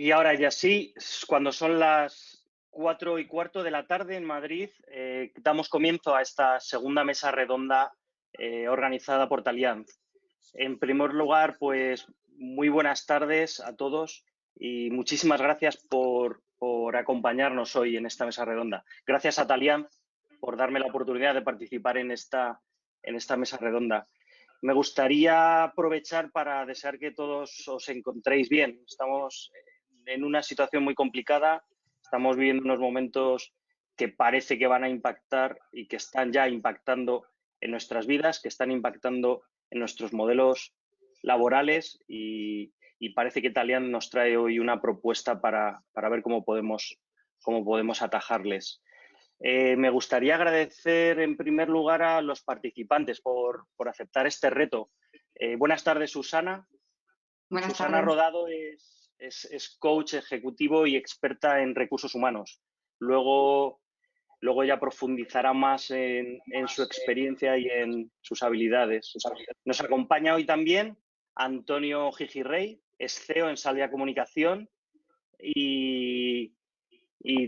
Y ahora ya sí, cuando son las 4:15 de la tarde en Madrid, damos comienzo a esta segunda mesa redonda organizada por Talianz. En primer lugar, pues muy buenas tardes a todos y muchísimas gracias por acompañarnos hoy en esta mesa redonda. Gracias a Talianz por darme la oportunidad de participar en esta mesa redonda. Me gustaría aprovechar para desear que todos os encontréis bien. Estamos en una situación muy complicada, estamos viviendo unos momentos que parece que van a impactar y que están ya impactando en nuestras vidas, que están impactando en nuestros modelos laborales y parece que Talianz nos trae hoy una propuesta para ver cómo podemos atajarles. Me gustaría agradecer en primer lugar a los participantes por aceptar este reto. Buenas tardes, Susana. Buenas Susana tardes. Rodado es coach ejecutivo y experta en recursos humanos. Luego ella profundizará más en su experiencia y en sus habilidades. Nos acompaña hoy también Antonio Gigirrey, es CEO en Salvia Comunicación y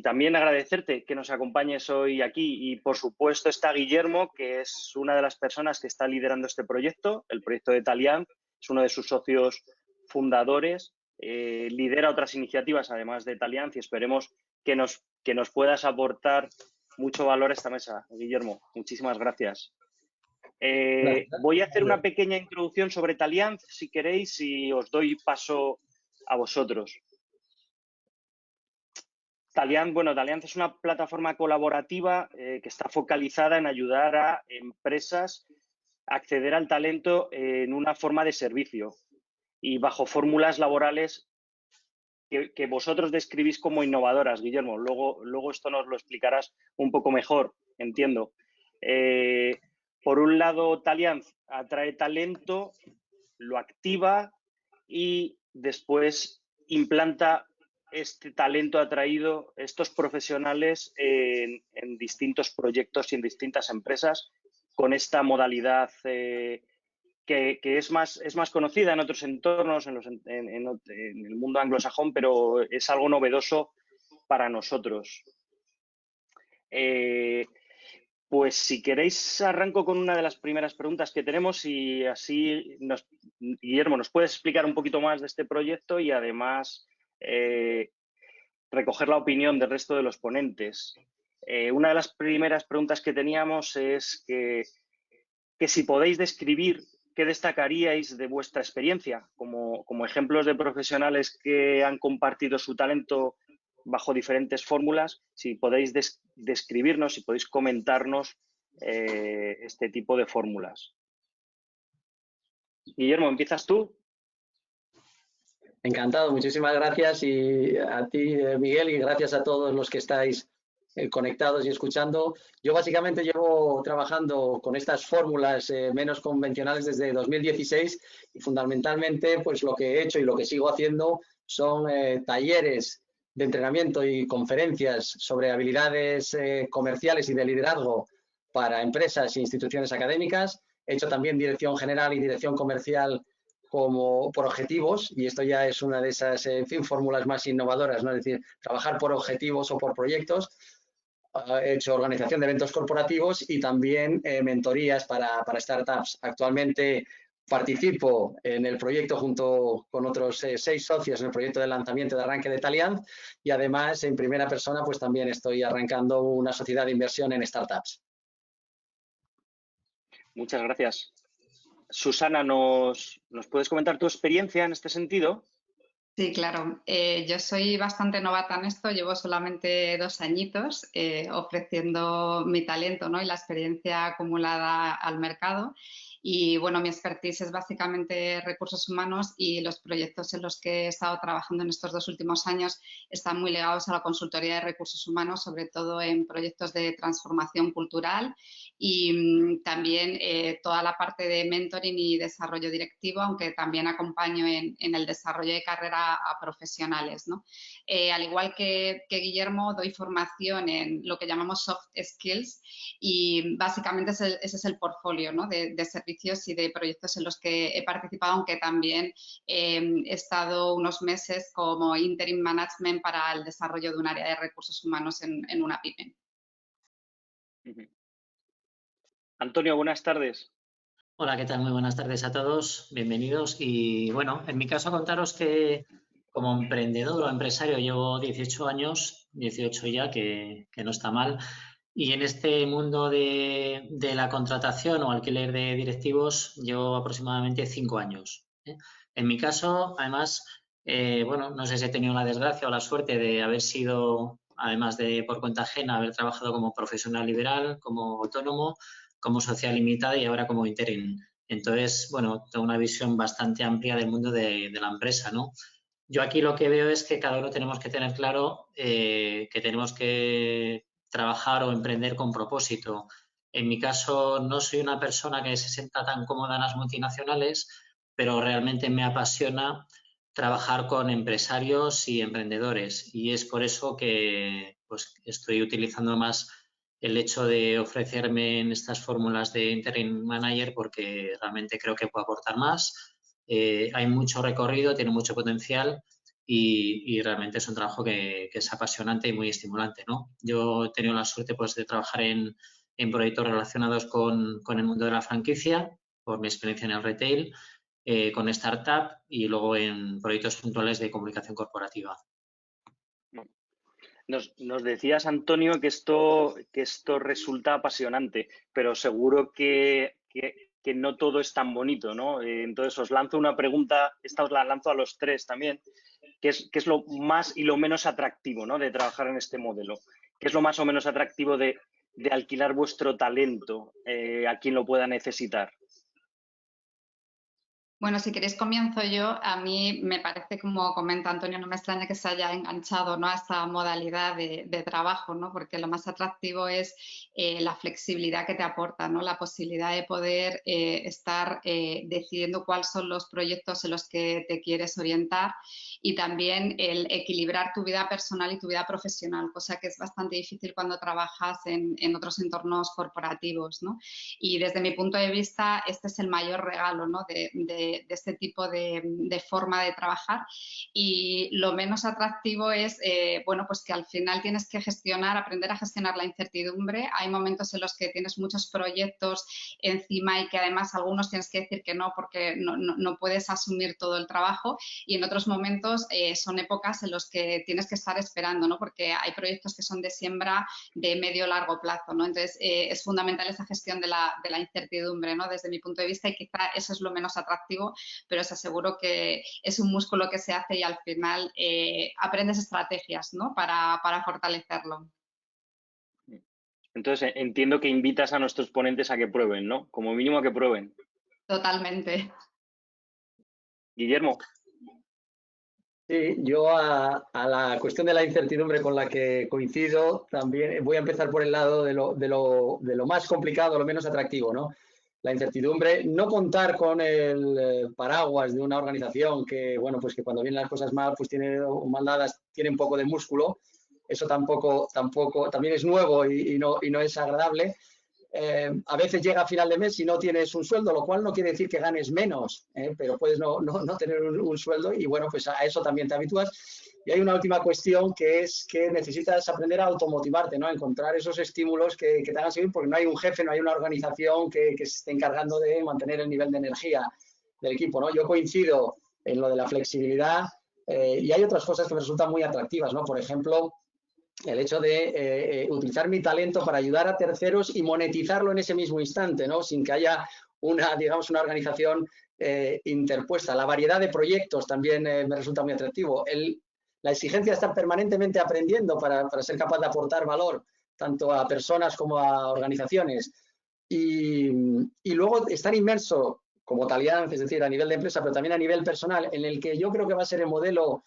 también agradecerte que nos acompañes hoy aquí. Y, por supuesto, está Guillermo, que es una de las personas que está liderando este proyecto, el proyecto de Talianz, es uno de sus socios fundadores, lidera otras iniciativas además de Talianz y esperemos que nos puedas aportar mucho valor a esta mesa. Guillermo, muchísimas gracias. Voy a hacer una pequeña introducción sobre Talianz, si queréis, y os doy paso a vosotros. Talianz es una plataforma colaborativa que está focalizada en ayudar a empresas a acceder al talento en una forma de servicio y bajo fórmulas laborales que vosotros describís como innovadoras, Guillermo. Luego esto nos lo explicarás un poco mejor, entiendo. Por un lado, Talianz atrae talento, lo activa y después implanta este talento atraído, estos profesionales en distintos proyectos y en distintas empresas con esta modalidad que es más conocida en otros entornos, en el mundo anglosajón, pero es algo novedoso para nosotros. Pues si queréis arranco con una de las primeras preguntas que tenemos y así, Guillermo, ¿nos puedes explicar un poquito más de este proyecto y además recoger la opinión del resto de los ponentes? Una de las primeras preguntas que teníamos es que si podéis describir qué destacaríais de vuestra experiencia como ejemplos de profesionales que han compartido su talento bajo diferentes fórmulas, si podéis describirnos, si podéis comentarnos este tipo de fórmulas. Guillermo, ¿empiezas tú? Encantado, muchísimas gracias y a ti, Miguel, y gracias a todos los que estáis conectados y escuchando. Yo básicamente llevo trabajando con estas fórmulas menos convencionales desde 2016 y fundamentalmente pues lo que he hecho y lo que sigo haciendo son talleres de entrenamiento y conferencias sobre habilidades comerciales y de liderazgo para empresas e instituciones académicas. He hecho también dirección general y dirección comercial como por objetivos, y esto ya es una de esas fórmulas más innovadoras, ¿no? Es decir, trabajar por objetivos o por proyectos. He hecho organización de eventos corporativos y también mentorías para startups. Actualmente participo en el proyecto junto con otros 6 socios en el proyecto de lanzamiento de arranque de Talianz y además en primera persona pues también estoy arrancando una sociedad de inversión en startups. Muchas gracias. Susana, ¿nos puedes comentar tu experiencia en este sentido? Sí, claro. Yo soy bastante novata en esto, llevo solamente 2 añitos ofreciendo mi talento, ¿no? Y la experiencia acumulada al mercado. Y bueno, mi expertise es básicamente recursos humanos y los proyectos en los que he estado trabajando en estos 2 últimos años están muy ligados a la consultoría de recursos humanos, sobre todo en proyectos de transformación cultural y también toda la parte de mentoring y desarrollo directivo, aunque también acompaño en el desarrollo de carrera a profesionales, ¿no? Al igual que Guillermo, doy formación en lo que llamamos soft skills y básicamente ese es el portfolio, ¿no? de servicios servicios y de proyectos en los que he participado, aunque también he estado unos meses como interim management para el desarrollo de un área de recursos humanos en una pyme. Antonio, buenas tardes. Hola, ¿qué tal? Muy buenas tardes a todos, bienvenidos. Y bueno, en mi caso contaros que como emprendedor o empresario llevo 18 años, 18 ya, que no está mal. Y en este mundo de la contratación o alquiler de directivos llevo aproximadamente 5 años. En mi caso, además, bueno, no sé si he tenido la desgracia o la suerte de haber sido, además de por cuenta ajena, haber trabajado como profesional liberal, como autónomo, como sociedad limitada y ahora como interim. Entonces, bueno, tengo una visión bastante amplia del mundo de la empresa, ¿no? Yo aquí lo que veo es que cada uno tenemos que tener claro que tenemos que trabajar o emprender con propósito. En mi caso, no soy una persona que se sienta tan cómoda en las multinacionales, pero realmente me apasiona trabajar con empresarios y emprendedores. Y es por eso que pues, estoy utilizando más el hecho de ofrecerme en estas fórmulas de interim manager porque realmente creo que puedo aportar más. Hay mucho recorrido, tiene mucho potencial y realmente es un trabajo que es apasionante y muy estimulante, ¿no? Yo he tenido la suerte pues, de trabajar en proyectos relacionados con el mundo de la franquicia, por mi experiencia en el retail, con startup y luego en proyectos puntuales de comunicación corporativa. Nos decías, Antonio, que esto resulta apasionante, pero seguro que no todo es tan bonito, ¿no? Entonces os lanzo una pregunta, esta os la lanzo a los tres también, ¿qué es lo más y lo menos atractivo, ¿no?, de trabajar en este modelo? ¿Qué es lo más o menos atractivo de alquilar vuestro talento a quien lo pueda necesitar? Bueno, si queréis comienzo yo. A mí me parece, como comenta Antonio, no me extraña que se haya enganchado, ¿no?, a esta modalidad de trabajo, ¿no?, porque lo más atractivo es la flexibilidad que te aporta, ¿no?, la posibilidad de poder estar decidiendo cuáles son los proyectos en los que te quieres orientar y también el equilibrar tu vida personal y tu vida profesional, cosa que es bastante difícil cuando trabajas en otros entornos corporativos, ¿no? Y desde mi punto de vista, este es el mayor regalo, ¿no?, de este tipo de forma de trabajar. Y lo menos atractivo es, bueno, pues que al final tienes que aprender a gestionar la incertidumbre. Hay momentos en los que tienes muchos proyectos encima y que además algunos tienes que decir que no porque no puedes asumir todo el trabajo, y en otros momentos son épocas en los que tienes que estar esperando, ¿no?, porque hay proyectos que son de siembra de medio largo plazo, ¿no? Entonces es fundamental esa gestión de la incertidumbre, ¿no?, desde mi punto de vista, y quizá eso es lo menos atractivo, pero os aseguro que es un músculo que se hace y al final aprendes estrategias, ¿no?, para fortalecerlo. Entonces entiendo que invitas a nuestros ponentes a que prueben, ¿no? Como mínimo a que prueben. Totalmente. Guillermo. Sí, yo a la cuestión de la incertidumbre con la que coincido, también voy a empezar por el lado de lo más complicado, lo menos atractivo, ¿no? La incertidumbre, no contar con el paraguas de una organización que, bueno, pues que cuando vienen las cosas mal, pues mal dadas, tiene un poco de músculo. Eso tampoco también es nuevo y no es agradable. A veces llega a final de mes y no tienes un sueldo, lo cual no quiere decir que ganes menos, pero puedes no tener un sueldo y, bueno, pues a eso también te habitúas. Y hay una última cuestión que es que necesitas aprender a automotivarte, ¿no?, a encontrar esos estímulos que te hagan seguir, porque no hay un jefe, no hay una organización que se esté encargando de mantener el nivel de energía del equipo, ¿no? Yo coincido en lo de la flexibilidad y hay otras cosas que me resultan muy atractivas, ¿no? Por ejemplo, el hecho de utilizar mi talento para ayudar a terceros y monetizarlo en ese mismo instante, ¿no?, sin que haya una organización interpuesta. La variedad de proyectos también me resulta muy atractivo. La exigencia de estar permanentemente aprendiendo para ser capaz de aportar valor tanto a personas como a organizaciones. Y luego estar inmerso como Talianz, es decir, a nivel de empresa, pero también a nivel personal, en el que yo creo que va a ser el modelo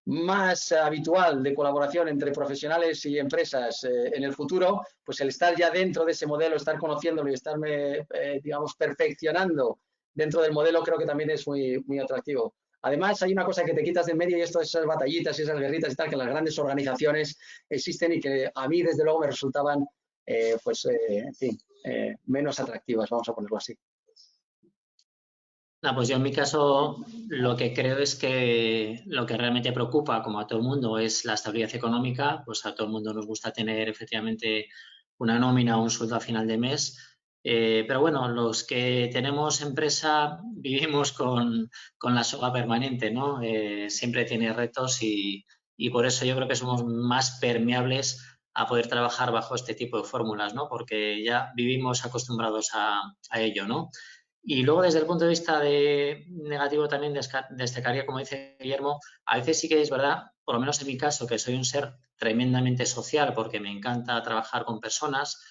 más habitual de colaboración entre profesionales y empresas en el futuro, pues el estar ya dentro de ese modelo, estar conociéndolo y estarme, digamos, perfeccionando dentro del modelo, creo que también es muy, muy atractivo. Además, hay una cosa que te quitas de en medio y esto es esas batallitas y esas guerritas y tal, que en las grandes organizaciones existen y que a mí, desde luego, me resultaban, en fin, menos atractivas, vamos a ponerlo así. No, pues yo en mi caso lo que creo es que lo que realmente preocupa, como a todo el mundo, es la estabilidad económica. Pues a todo el mundo nos gusta tener efectivamente una nómina o un sueldo a final de mes. Pero bueno, los que tenemos empresa vivimos con la soga permanente, ¿no? Siempre tiene retos y por eso yo creo que somos más permeables a poder trabajar bajo este tipo de fórmulas, ¿no? Porque ya vivimos acostumbrados a ello, ¿no? Y luego, desde el punto de vista negativo, también destacaría, como dice Guillermo, a veces sí que es verdad, por lo menos en mi caso, que soy un ser tremendamente social porque me encanta trabajar con personas,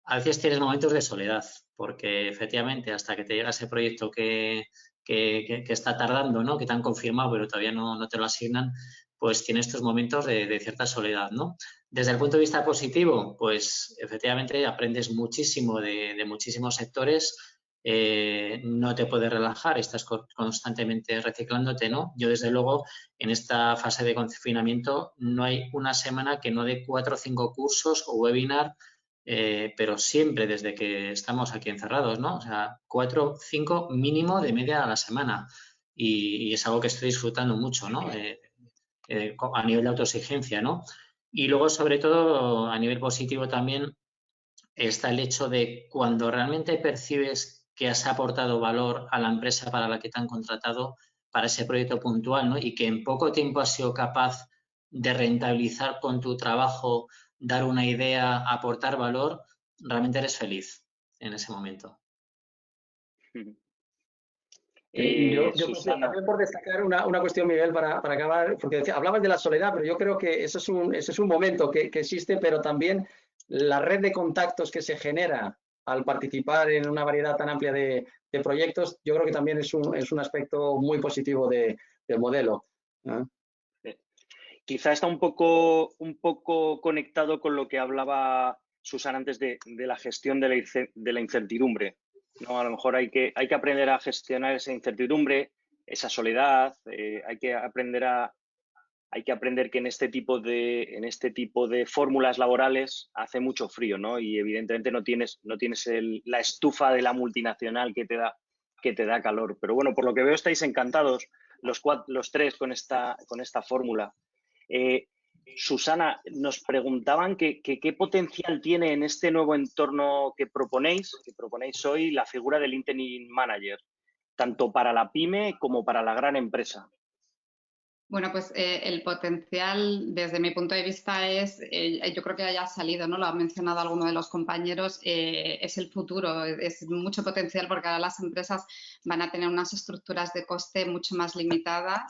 a veces tienes momentos de soledad, porque efectivamente hasta que te llega ese proyecto que está tardando, ¿no? Que te han confirmado pero todavía no te lo asignan, pues tienes estos momentos de cierta soledad, ¿no? Desde el punto de vista positivo, pues efectivamente aprendes muchísimo de muchísimos sectores. No te puedes relajar, estás constantemente reciclándote, ¿no? Yo, desde luego, en esta fase de confinamiento no hay una semana que no dé 4 o 5 cursos o webinar, pero siempre desde que estamos aquí encerrados, ¿no? O sea, 4 o 5 mínimo de media a la semana y es algo que estoy disfrutando mucho, ¿no? A nivel de autoexigencia, ¿no? Y luego, sobre todo, a nivel positivo también, está el hecho de cuando realmente percibes que has aportado valor a la empresa para la que te han contratado para ese proyecto puntual, ¿no? Y que en poco tiempo has sido capaz de rentabilizar con tu trabajo, dar una idea, aportar valor, realmente eres feliz en ese momento. Yo Susana. también por destacar una cuestión, Miguel, para acabar, porque hablabas de la soledad, pero yo creo que ese es un momento que existe, pero también la red de contactos que se genera al participar en una variedad tan amplia de proyectos, yo creo que también es un aspecto muy positivo del modelo. Quizá está un poco conectado con lo que hablaba Susana antes de la gestión de la incertidumbre, ¿no? A lo mejor hay que aprender a gestionar esa incertidumbre, esa soledad, hay que aprender que en este tipo de fórmulas laborales hace mucho frío, ¿no? Y evidentemente no tienes la estufa de la multinacional que te da calor. Pero bueno, por lo que veo estáis encantados los tres con esta fórmula. Susana, nos preguntaban qué potencial tiene en este nuevo entorno que proponéis hoy, la figura del LinkedIn Manager, tanto para la pyme como para la gran empresa. Bueno, pues el potencial, desde mi punto de vista, yo creo que ya ha salido, ¿no? Lo ha mencionado alguno de los compañeros, es el futuro, es mucho potencial porque ahora las empresas van a tener unas estructuras de coste mucho más limitadas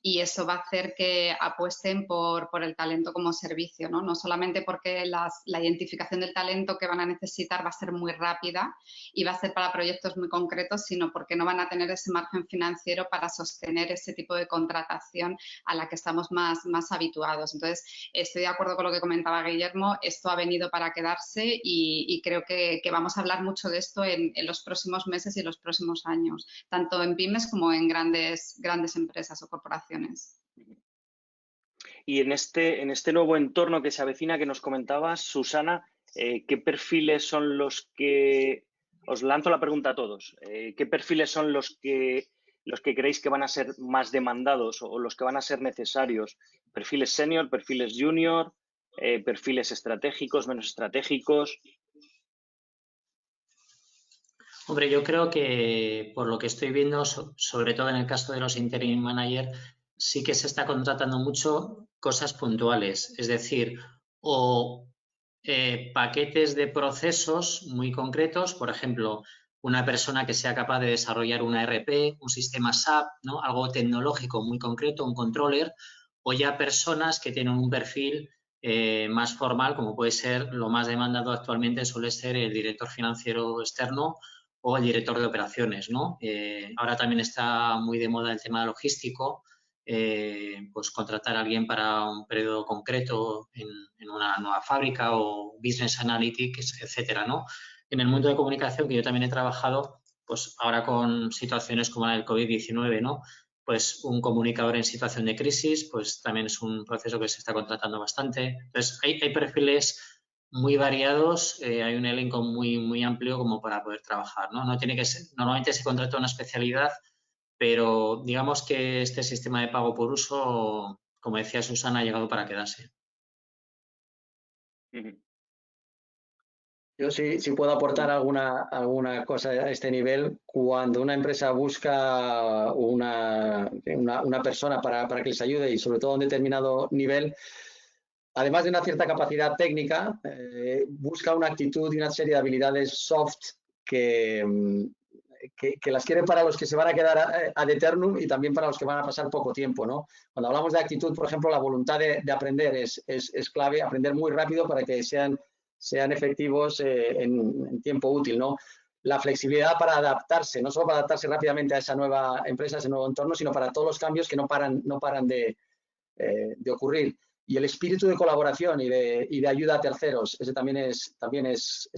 y eso va a hacer que apuesten por el talento como servicio, ¿no? No solamente porque la identificación del talento que van a necesitar va a ser muy rápida y va a ser para proyectos muy concretos, sino porque no van a tener ese margen financiero para sostener ese tipo de contratación a la que estamos más habituados. Entonces, estoy de acuerdo con lo que comentaba Guillermo, esto ha venido para quedarse y creo que vamos a hablar mucho de esto en los próximos meses y en los próximos años, tanto en pymes como en grandes empresas o corporaciones. Y en este nuevo entorno que se avecina, que nos comentabas, Susana, ¿qué perfiles son los que... Os lanzo la pregunta a todos. ¿Qué perfiles son los que creéis que van a ser más demandados o los que van a ser necesarios? ¿Perfiles senior, perfiles junior, perfiles estratégicos, menos estratégicos? Hombre, yo creo que por lo que estoy viendo, sobre todo en el caso de los interim manager, sí que se está contratando mucho cosas puntuales, es decir, o paquetes de procesos muy concretos, por ejemplo, una persona que sea capaz de desarrollar una ERP, un sistema SAP, ¿no? Algo tecnológico muy concreto, un controller, o ya personas que tienen un perfil más formal, como puede ser lo más demandado actualmente, suele ser el director financiero externo o el director de operaciones, ¿no? Ahora también está muy de moda el tema logístico, pues contratar a alguien para un periodo concreto en una nueva fábrica o business analytics, etcétera, ¿no? En el mundo de comunicación, que yo también he trabajado, pues ahora con situaciones como la del COVID-19, ¿no? Pues un comunicador en situación de crisis, pues también es un proceso que se está contratando bastante. Entonces, hay perfiles muy variados, hay un elenco muy amplio como para poder trabajar, ¿no? No tiene que ser, normalmente se contrata una especialidad, pero digamos que este sistema de pago por uso, como decía Susana, ha llegado para quedarse. Yo sí puedo aportar alguna cosa a este nivel. Cuando una empresa busca una persona para que les ayude y sobre todo a un determinado nivel, además de una cierta capacidad técnica, busca una actitud y una serie de habilidades soft que las quieren para los que se van a quedar ad eternum y también para los que van a pasar poco tiempo, ¿no? Cuando hablamos de actitud, por ejemplo, la voluntad de aprender es clave, aprender muy rápido para que sean efectivos en tiempo útil, ¿no? La flexibilidad para adaptarse, no solo para adaptarse rápidamente a esa nueva empresa, a ese nuevo entorno, sino para todos los cambios que no paran de ocurrir. Y el espíritu de colaboración y de ayuda a terceros, ese también es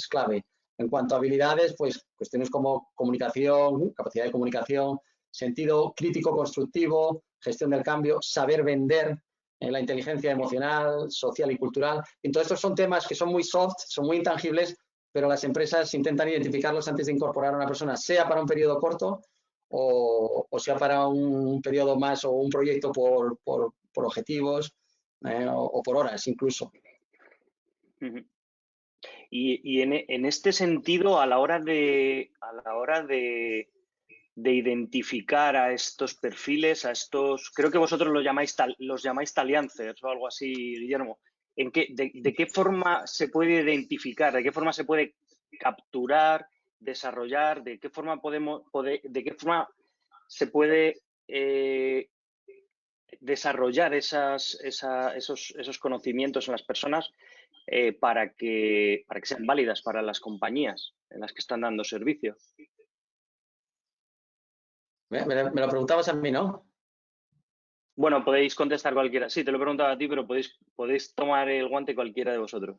clave. En cuanto a habilidades, pues cuestiones como comunicación, capacidad de comunicación, sentido crítico constructivo, gestión del cambio, saber vender, la inteligencia emocional, social y cultural. Entonces, estos son temas que son muy soft, son muy intangibles, pero las empresas intentan identificarlos antes de incorporar a una persona, sea para un periodo corto o sea para un periodo más o un proyecto por objetivos o por horas incluso. Y en este sentido, a la hora de identificar a estos perfiles, creo que vosotros los llamáis taliancers o algo así, Guillermo. ¿De qué forma se puede identificar? ¿De qué forma se puede capturar, desarrollar? ¿De qué forma se puede desarrollar esos conocimientos en las personas para que sean válidas para las compañías en las que están dando servicio? Me lo preguntabas a mí, ¿no? Bueno, podéis contestar cualquiera. Sí, te lo he preguntado a ti, pero podéis tomar el guante cualquiera de vosotros.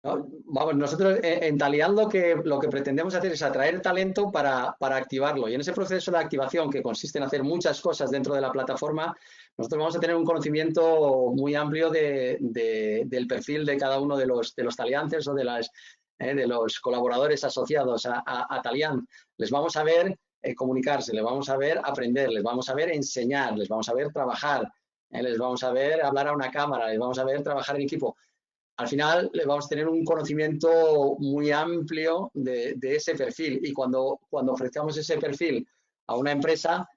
No, vamos, nosotros en Talian lo que pretendemos hacer es atraer talento para activarlo. Y en ese proceso de activación, que consiste en hacer muchas cosas dentro de la plataforma, nosotros vamos a tener un conocimiento muy amplio del perfil de cada uno de los taliancers o de los colaboradores asociados a Talian. Les vamos a ver comunicarse, les vamos a ver aprender, les vamos a ver enseñar, les vamos a ver trabajar, les vamos a ver hablar a una cámara, les vamos a ver trabajar en equipo. Al final le vamos a tener un conocimiento muy amplio de ese perfil y cuando ofrezcamos ese perfil a una empresa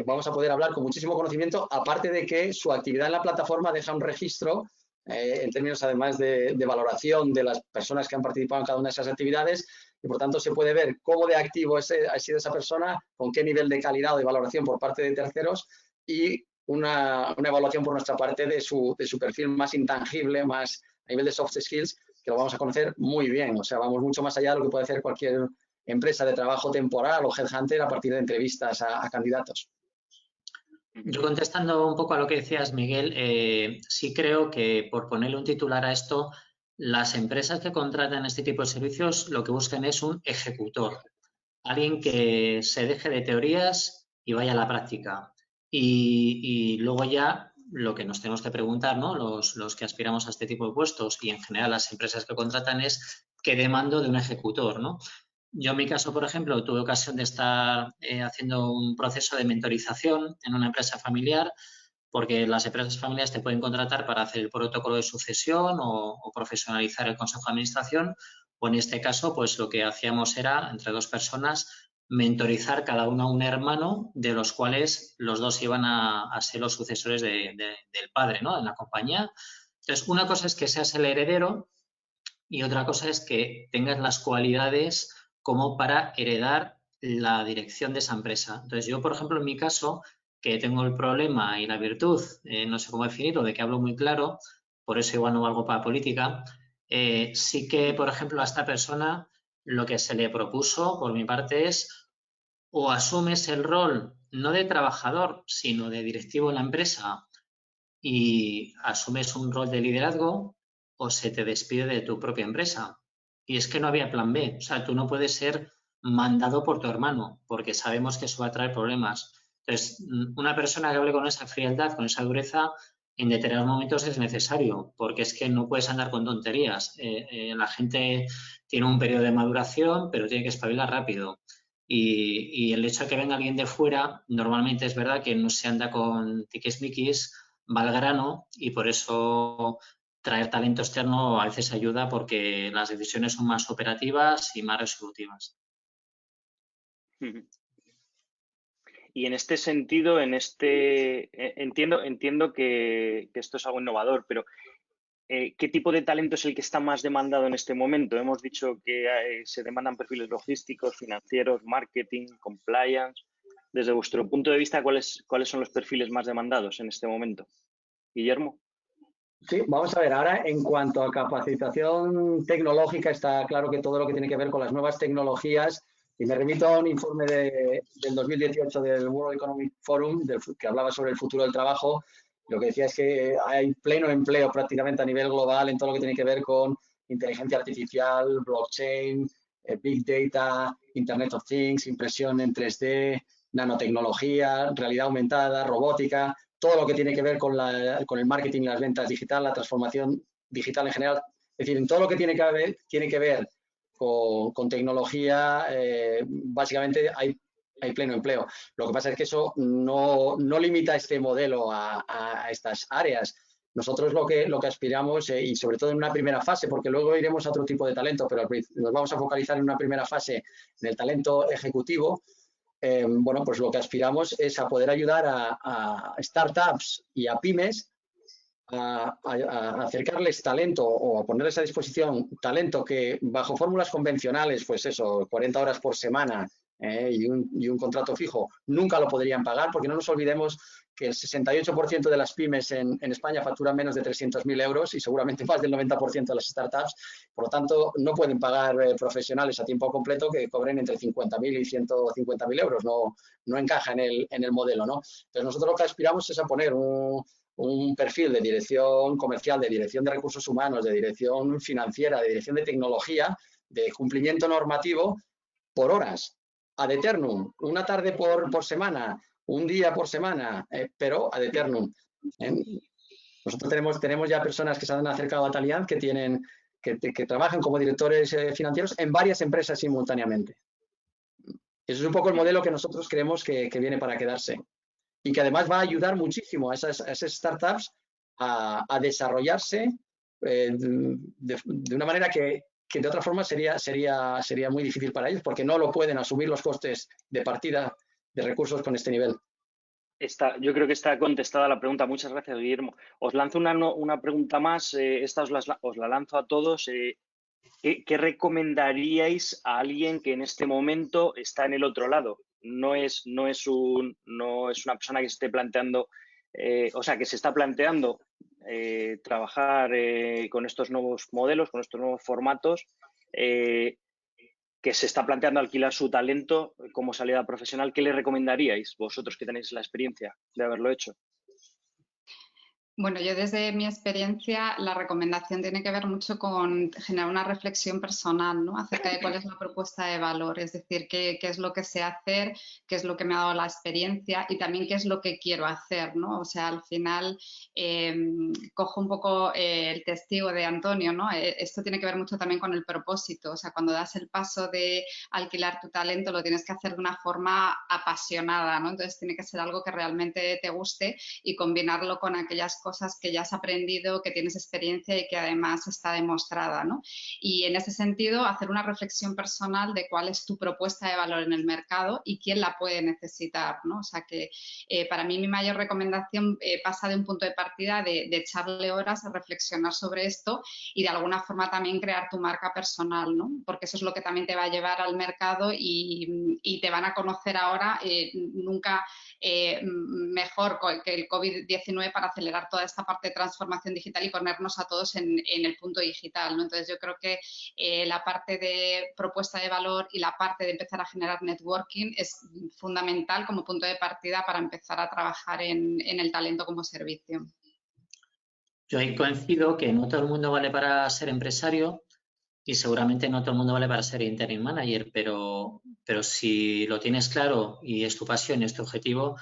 vamos a poder hablar con muchísimo conocimiento, aparte de que su actividad en la plataforma deja un registro en términos además de valoración de las personas que han participado en cada una de esas actividades y por tanto se puede ver cómo de activo ha sido esa persona, con qué nivel de calidad o de valoración por parte de terceros y una evaluación por nuestra parte de su perfil más intangible, más a nivel de soft skills, que lo vamos a conocer muy bien. O sea, vamos mucho más allá de lo que puede hacer cualquier empresa de trabajo temporal o headhunter a partir de entrevistas a candidatos. Yo contestando un poco a lo que decías, Miguel, sí creo que por ponerle un titular a esto, las empresas que contratan este tipo de servicios lo que buscan es un ejecutor, alguien que se deje de teorías y vaya a la práctica. Y luego ya lo que nos tenemos que preguntar, ¿no? Los que aspiramos a este tipo de puestos y en general las empresas que contratan es qué demando de un ejecutor, ¿no? Yo en mi caso, por ejemplo, tuve ocasión de estar haciendo un proceso de mentorización en una empresa familiar porque las empresas familiares te pueden contratar para hacer el protocolo de sucesión o profesionalizar el consejo de administración o en este caso, pues lo que hacíamos era, entre dos personas, mentorizar cada uno a un hermano de los cuales los dos iban a ser los sucesores del padre, ¿no? En la compañía. Entonces, una cosa es que seas el heredero y otra cosa es que tengas las cualidades como para heredar la dirección de esa empresa. Entonces, yo, por ejemplo, en mi caso, que tengo el problema y la virtud, no sé cómo definirlo, de que hablo muy claro, por eso igual no valgo para política, sí que, por ejemplo, a esta persona lo que se le propuso por mi parte es o asumes el rol no de trabajador, sino de directivo en la empresa y asumes un rol de liderazgo o se te despide de tu propia empresa. Y es que no había plan B. O sea, tú no puedes ser mandado por tu hermano porque sabemos que eso va a traer problemas. Entonces, una persona que hable con esa frialdad, con esa dureza, en determinados momentos es necesario, porque es que no puedes andar con tonterías. La gente tiene un periodo de maduración, pero tiene que espabilar rápido. Y el hecho de que venga alguien de fuera, normalmente es verdad que no se anda con tiquismiquis, va al grano, y por eso traer talento externo a veces ayuda, porque las decisiones son más operativas y más resolutivas. Y en este sentido, entiendo que esto es algo innovador, pero ¿qué tipo de talento es el que está más demandado en este momento? Hemos dicho que se demandan perfiles logísticos, financieros, marketing, compliance. Desde vuestro punto de vista, ¿cuáles son los perfiles más demandados en este momento? Guillermo. Sí, vamos a ver, ahora en cuanto a capacitación tecnológica, está claro que todo lo que tiene que ver con las nuevas tecnologías, y me remito a un informe del 2018 del World Economic Forum, que hablaba sobre el futuro del trabajo. Lo que decía es que hay pleno empleo prácticamente a nivel global en todo lo que tiene que ver con inteligencia artificial, blockchain, big data, Internet of Things, impresión en 3D, nanotecnología, realidad aumentada, robótica, todo lo que tiene que ver con el marketing y las ventas digital, la transformación digital en general. Es decir, en todo lo que tiene que ver con tecnología, básicamente hay pleno empleo. Lo que pasa es que eso no limita este modelo a estas áreas. Nosotros lo que aspiramos, y sobre todo en una primera fase, porque luego iremos a otro tipo de talento, pero nos vamos a focalizar en una primera fase en el talento ejecutivo. Bueno, pues lo que aspiramos es a poder ayudar a startups y a pymes a acercarles talento, o a ponerles a disposición talento que bajo fórmulas convencionales, pues eso, 40 horas por semana y un contrato fijo, nunca lo podrían pagar, porque no nos olvidemos que el 68% de las pymes en España facturan menos de 300.000 euros y seguramente más del 90% de las startups. Por lo tanto, no pueden pagar profesionales a tiempo completo que cobren entre 50.000 y 150.000 euros. No encaja en el modelo, ¿no? Entonces, nosotros lo que aspiramos es a poner un perfil de dirección comercial, de dirección de recursos humanos, de dirección financiera, de dirección de tecnología, de cumplimiento normativo por horas, ad eternum, una tarde por semana, un día por semana, pero ad eternum. Nosotros tenemos ya personas que se han acercado a Taliant que trabajan como directores financieros en varias empresas simultáneamente. Eso es un poco el modelo que nosotros creemos que viene para quedarse, y que además va a ayudar muchísimo a esas startups a desarrollarse de una manera que de otra forma sería muy difícil para ellos, porque no lo pueden asumir los costes de partida de recursos con este nivel. Yo creo que está contestada la pregunta. Muchas gracias, Guillermo. Os lanzo una pregunta más. Esta os la lanzo a todos. ¿Qué recomendaríais a alguien que en este momento está en el otro lado? No es una persona que se esté planteando, que se está planteando trabajar con estos nuevos modelos, con estos nuevos formatos, que se está planteando alquilar su talento como salida profesional. ¿Qué le recomendaríais vosotros que tenéis la experiencia de haberlo hecho? Bueno, yo desde mi experiencia la recomendación tiene que ver mucho con generar una reflexión personal, ¿no? Acerca de cuál es la propuesta de valor, es decir, qué es lo que sé hacer, qué es lo que me ha dado la experiencia y también qué es lo que quiero hacer, ¿no? O sea, al final cojo un poco el testigo de Antonio, ¿no? Esto tiene que ver mucho también con el propósito, o sea, cuando das el paso de alquilar tu talento lo tienes que hacer de una forma apasionada, ¿no? Entonces tiene que ser algo que realmente te guste y combinarlo con aquellas cosas que ya has aprendido, que tienes experiencia y que además está demostrada, ¿no? Y en ese sentido, hacer una reflexión personal de cuál es tu propuesta de valor en el mercado y quién la puede necesitar, ¿no? O sea que para mí mi mayor recomendación pasa de un punto de partida de echarle horas a reflexionar sobre esto y de alguna forma también crear tu marca personal, ¿no? Porque eso es lo que también te va a llevar al mercado y te van a conocer ahora nunca mejor que el COVID-19 para acelerar toda esta parte de transformación digital y ponernos a todos en el punto digital, ¿no? Entonces yo creo que la parte de propuesta de valor y la parte de empezar a generar networking es fundamental como punto de partida para empezar a trabajar en el talento como servicio. Yo ahí coincido que no todo el mundo vale para ser empresario y seguramente no todo el mundo vale para ser interim manager, pero si lo tienes claro y es tu pasión y es tu objetivo,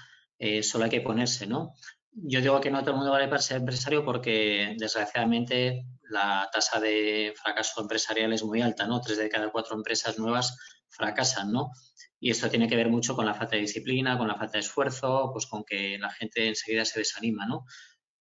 solo hay que ponerse, ¿no? Yo digo que no todo el mundo vale para ser empresario porque, desgraciadamente, la tasa de fracaso empresarial es muy alta, ¿no? 3 de cada 4 empresas nuevas fracasan, ¿no? Y esto tiene que ver mucho con la falta de disciplina, con la falta de esfuerzo, pues con que la gente enseguida se desanima, ¿no?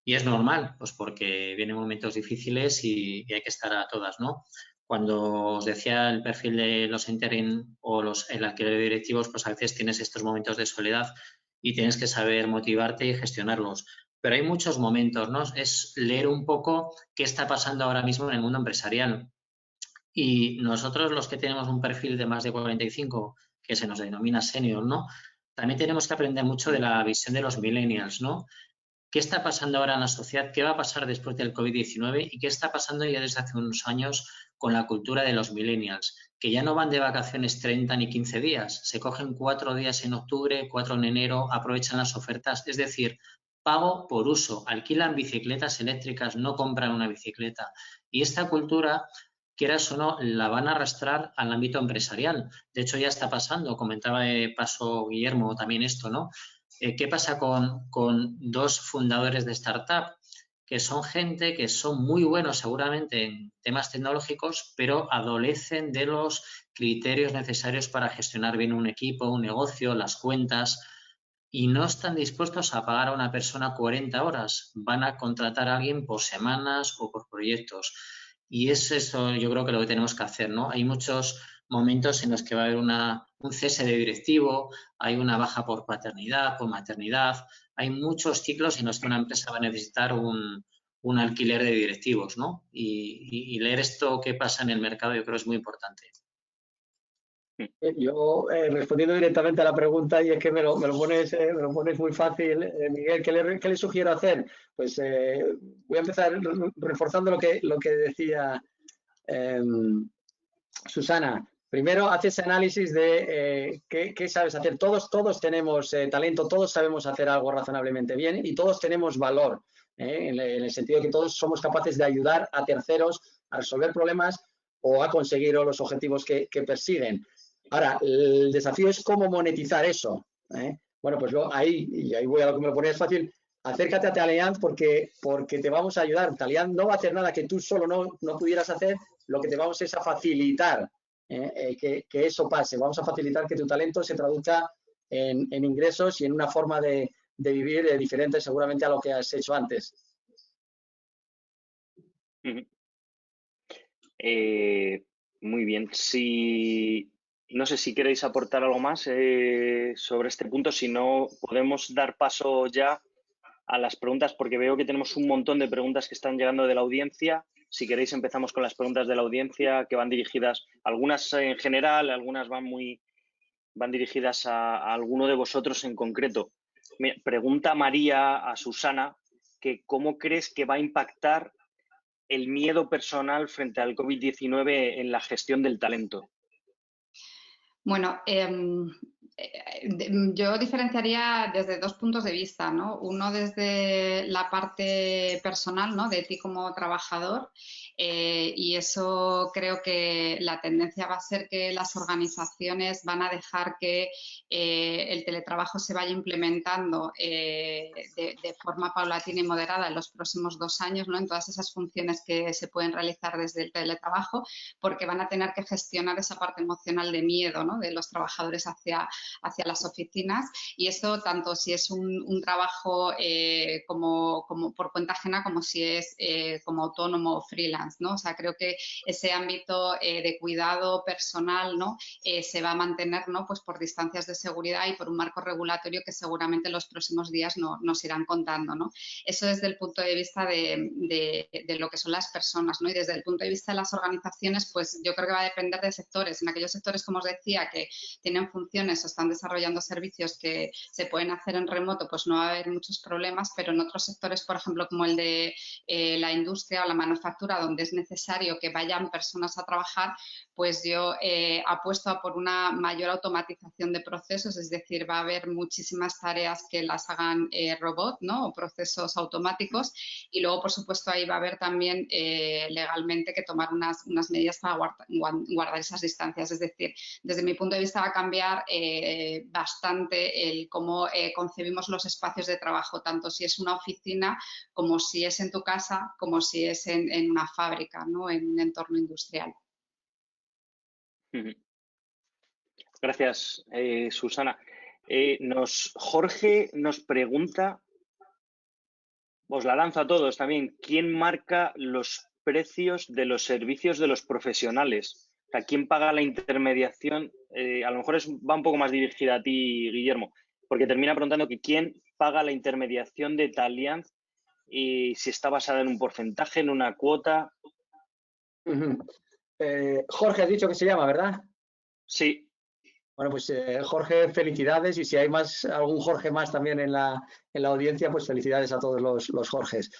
Y es normal, pues porque vienen momentos difíciles y hay que estar a todas, ¿no? Cuando os decía el perfil de los interim o el alquiler de directivos, pues a veces tienes estos momentos de soledad y tienes que saber motivarte y gestionarlos. Pero hay muchos momentos, ¿no? Es leer un poco qué está pasando ahora mismo en el mundo empresarial. Y nosotros, los que tenemos un perfil de más de 45, que se nos denomina senior, ¿no? También tenemos que aprender mucho de la visión de los millennials, ¿no? ¿Qué está pasando ahora en la sociedad? ¿Qué va a pasar después del COVID-19? ¿Y qué está pasando ya desde hace unos años con la cultura de los millennials? Que ya no van de vacaciones 30 ni 15 días, se cogen 4 días en octubre, 4 en enero, aprovechan las ofertas, es decir, pago por uso, alquilan bicicletas eléctricas, no compran una bicicleta. Y esta cultura, quieras o no, la van a arrastrar al ámbito empresarial. De hecho, ya está pasando, comentaba de paso Guillermo también esto, ¿no? ¿Qué pasa con 2 fundadores de startup? Que son gente que son muy buenos seguramente en temas tecnológicos, pero adolecen de los criterios necesarios para gestionar bien un equipo, un negocio, las cuentas, y no están dispuestos a pagar a una persona 40 horas. Van a contratar a alguien por semanas o por proyectos. Y es eso, yo creo que lo que tenemos que hacer, ¿no? Hay muchos momentos en los que va a haber un cese de directivo, hay una baja por paternidad, por maternidad, hay muchos ciclos en los que una empresa va a necesitar un alquiler de directivos, ¿no? Y leer esto que pasa en el mercado yo creo es muy importante. Yo, respondiendo directamente a la pregunta, y es que me lo pones muy fácil, Miguel, ¿qué le sugiero hacer? Pues voy a empezar reforzando lo que decía Susana. Primero, hace ese análisis de qué sabes hacer. Todos tenemos talento, todos sabemos hacer algo razonablemente bien y todos tenemos valor, en el sentido de que todos somos capaces de ayudar a terceros a resolver problemas o a conseguir los objetivos que persiguen. Ahora, el desafío es cómo monetizar eso. Bueno, pues ahí voy a lo que me lo pones fácil. Acércate a Taliant porque te vamos a ayudar. Taliant no va a hacer nada que tú solo no pudieras hacer. Lo que te vamos es a facilitar que eso pase. Vamos a facilitar que tu talento se traduzca en ingresos y en una forma de vivir diferente seguramente a lo que has hecho antes. Muy bien. No sé si queréis aportar algo más sobre este punto. Si no, podemos dar paso ya a las preguntas, porque veo que tenemos un montón de preguntas que están llegando de la audiencia. Si queréis, empezamos con las preguntas de la audiencia, que van dirigidas, algunas en general, algunas van dirigidas a alguno de vosotros en concreto. Pregunta María a Susana que cómo crees que va a impactar el miedo personal frente al COVID-19 en la gestión del talento. Bueno, yo diferenciaría desde 2 puntos de vista, ¿no? Uno desde la parte personal, ¿no? De ti como trabajador, y eso creo que la tendencia va a ser que las organizaciones van a dejar que el teletrabajo se vaya implementando de forma paulatina y moderada en los próximos 2 años, ¿no? En todas esas funciones que se pueden realizar desde el teletrabajo, porque van a tener que gestionar esa parte emocional de miedo, ¿no? De los trabajadores hacia las oficinas, y eso tanto si es un trabajo como por cuenta ajena como si es como autónomo o freelance, ¿no? O sea, creo que ese ámbito de cuidado personal, ¿no? Se va a mantener, ¿no? Pues por distancias de seguridad y por un marco regulatorio que seguramente en los próximos días nos irán contando, ¿no? Eso desde el punto de vista de lo que son las personas, ¿no? Y desde el punto de vista de las organizaciones, pues yo creo que va a depender de sectores. En aquellos sectores, como os decía, que tienen funciones o están desarrollando servicios que se pueden hacer en remoto, pues no va a haber muchos problemas, pero en otros sectores, por ejemplo, como el de la industria o la manufactura, donde es necesario que vayan personas a trabajar, pues yo apuesto por una mayor automatización de procesos, es decir, va a haber muchísimas tareas que las hagan robot, ¿no? O procesos automáticos, y luego, por supuesto, ahí va a haber también legalmente que tomar unas medidas para guardar esas distancias, es decir, desde mi punto de vista va a cambiar bastante el cómo concebimos los espacios de trabajo, tanto si es una oficina como si es en tu casa, como si es en una fábrica, ¿no? En un entorno industrial. Gracias, Susana. Jorge nos pregunta, os la lanzo a todos también, ¿quién marca los precios de los servicios de los profesionales? O sea, ¿quién paga la intermediación? A lo mejor va un poco más dirigida a ti, Guillermo, porque termina preguntando que quién paga la intermediación de Talianz y si está basada en un porcentaje, en una cuota. Jorge, has dicho que se llama, ¿verdad? Sí. Bueno, pues Jorge, felicidades, y si hay algún Jorge más también en la audiencia, pues felicidades a todos los Jorges.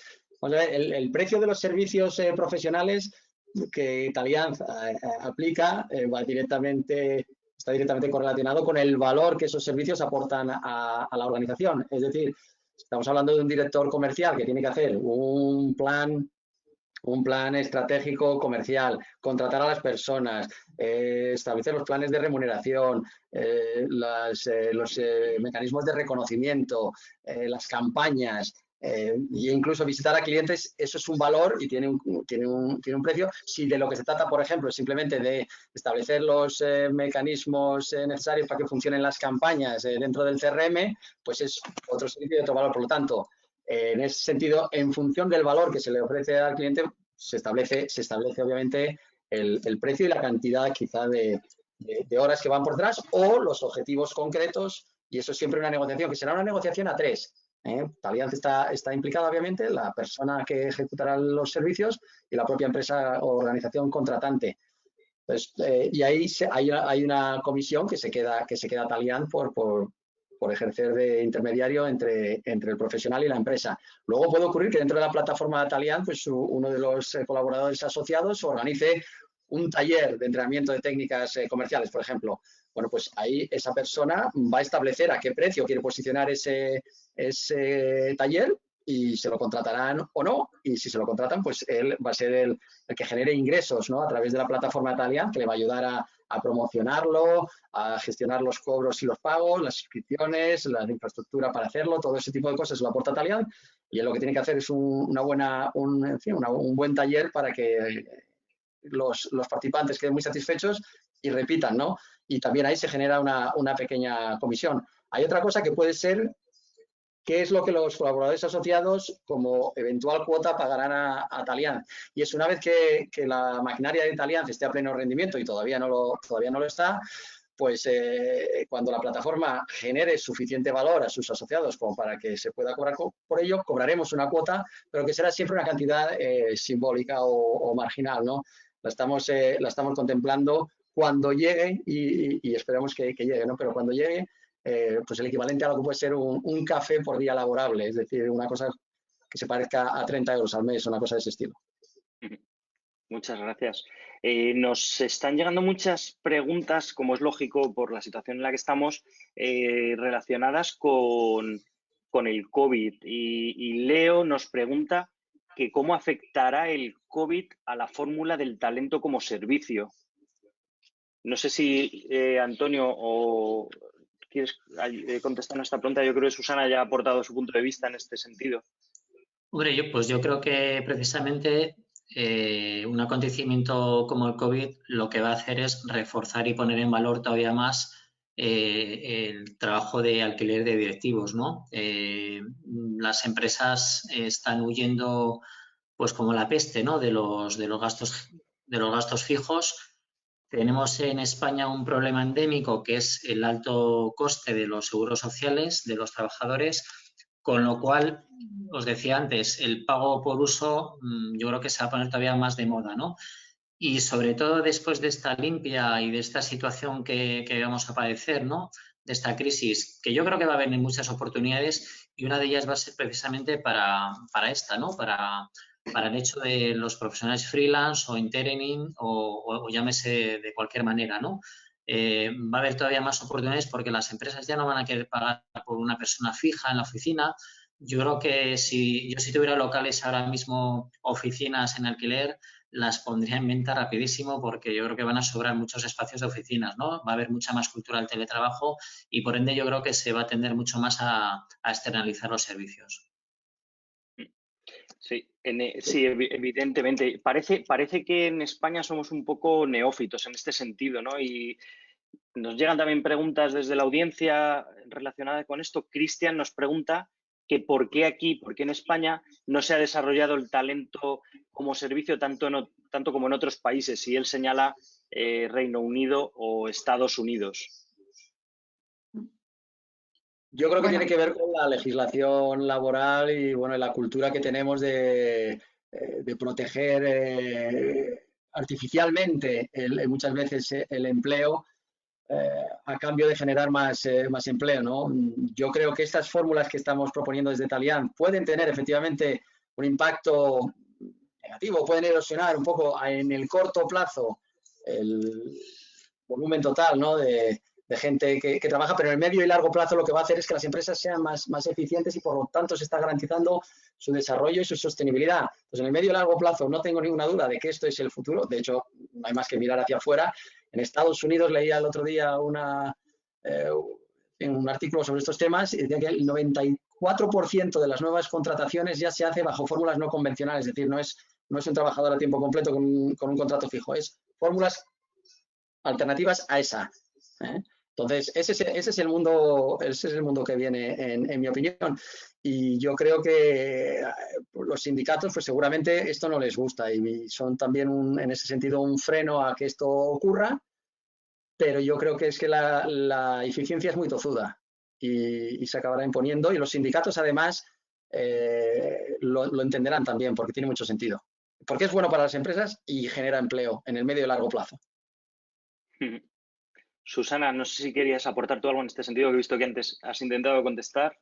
El precio de los servicios profesionales que Talianz aplica está directamente correlacionado con el valor que esos servicios aportan a la organización. Es decir, estamos hablando de un director comercial que tiene que hacer un plan estratégico comercial, contratar a las personas, establecer los planes de remuneración, los mecanismos de reconocimiento, las campañas, e incluso visitar a clientes. Eso es un valor y tiene un precio. Si de lo que se trata, por ejemplo, es simplemente de establecer los mecanismos necesarios para que funcionen las campañas dentro del CRM, pues es otro servicio de otro valor. Por lo tanto, en ese sentido, en función del valor que se le ofrece al cliente, se establece obviamente el precio y la cantidad quizá de horas que van por detrás, o los objetivos concretos, y eso es siempre una negociación, que será una negociación a tres. Talianz está implicada, obviamente, la persona que ejecutará los servicios y la propia empresa o organización contratante. Entonces, y ahí hay una comisión que se queda Talianz por ejercer de intermediario entre el profesional y la empresa. Luego puede ocurrir que dentro de la plataforma de Talianz, pues uno de los colaboradores asociados organice un taller de entrenamiento de técnicas comerciales, por ejemplo. Bueno, pues ahí esa persona va a establecer a qué precio quiere posicionar ese taller, y se lo contratarán o no, y si se lo contratan, pues él va a ser el que genere ingresos, ¿no?, a través de la plataforma de Talianz, que le va a ayudar a promocionarlo, a gestionar los cobros y los pagos, las inscripciones, la infraestructura para hacerlo, todo ese tipo de cosas lo aporta Talianz, y él lo que tiene que hacer es un buen taller para que los participantes queden muy satisfechos y repitan, ¿no? Y también ahí se genera una pequeña comisión. Hay otra cosa que puede ser: ¿qué es lo que los colaboradores asociados como eventual cuota pagarán a Talianz? Y es una vez que la maquinaria de Talianz esté a pleno rendimiento, y todavía no lo está, pues cuando la plataforma genere suficiente valor a sus asociados como para que se pueda cobrar por ello, cobraremos una cuota, pero que será siempre una cantidad simbólica o marginal, ¿no? La estamos contemplando cuando llegue, y esperamos que llegue, ¿no? Pero cuando llegue, pues el equivalente a lo que puede ser un café por día laborable, es decir, una cosa que se parezca a 30 euros al mes, una cosa de ese estilo. Muchas gracias. Nos están llegando muchas preguntas, como es lógico por la situación en la que estamos, relacionadas con el COVID. Y Leo nos pregunta que cómo afectará el COVID a la fórmula del talento como servicio. No sé si, Antonio, o quieres contestar a esta pregunta. Yo creo que Susana ya ha aportado su punto de vista en este sentido. Hombre, yo creo que precisamente un acontecimiento como el COVID lo que va a hacer es reforzar y poner en valor todavía más el trabajo de alquiler de directivos, ¿no? Las empresas están huyendo, pues como la peste, ¿no?, de los gastos fijos. Tenemos en España un problema endémico, que es el alto coste de los seguros sociales de los trabajadores, con lo cual, os decía antes, el pago por uso yo creo que se va a poner todavía más de moda, ¿no? Y sobre todo después de esta limpia y de esta situación que vamos a padecer, ¿no?, de esta crisis, que yo creo que va a haber muchas oportunidades, y una de ellas va a ser precisamente para esta, ¿no?, para el hecho de los profesionales freelance o interning o llámese de cualquier manera, ¿no? Va a haber todavía más oportunidades porque las empresas ya no van a querer pagar por una persona fija en la oficina. Yo creo que si tuviera locales ahora mismo, oficinas en alquiler, las pondría en venta rapidísimo porque yo creo que van a sobrar muchos espacios de oficinas, ¿no? Va a haber mucha más cultura del teletrabajo y por ende yo creo que se va a tender mucho más a externalizar los servicios. Sí, sí, evidentemente. Parece que en España somos un poco neófitos en este sentido, ¿no? Y nos llegan también preguntas desde la audiencia relacionadas con esto. Cristian nos pregunta que por qué aquí, por qué en España no se ha desarrollado el talento como servicio tanto como en otros países. Y él señala Reino Unido o Estados Unidos. Yo creo que Bueno, tiene que ver con la legislación laboral y bueno, la cultura que tenemos de proteger artificialmente muchas veces el empleo a cambio de generar más empleo, ¿no? Yo creo que estas fórmulas que estamos proponiendo desde Talián pueden tener efectivamente un impacto negativo, pueden erosionar un poco en el corto plazo el volumen total, ¿no? de gente que trabaja, pero en el medio y largo plazo lo que va a hacer es que las empresas sean más eficientes y por lo tanto se está garantizando su desarrollo y su sostenibilidad. Pues en el medio y largo plazo no tengo ninguna duda de que esto es el futuro. De hecho, no hay más que mirar hacia afuera. En Estados Unidos leía el otro día un artículo sobre estos temas y decía que el 94% de las nuevas contrataciones ya se hace bajo fórmulas no convencionales, es decir, no es un trabajador a tiempo completo con un contrato fijo, es fórmulas alternativas a esa. Entonces, ese es el mundo que viene, en mi opinión. Y yo creo que los sindicatos, pues seguramente esto no les gusta y son también, en ese sentido, un freno a que esto ocurra, pero yo creo que es que la eficiencia es muy tozuda y se acabará imponiendo y los sindicatos, además, lo entenderán también porque tiene mucho sentido. Porque es bueno para las empresas y genera empleo en el medio y largo plazo. Susana, no sé si querías aportar tú algo en este sentido, que he visto que antes has intentado contestar.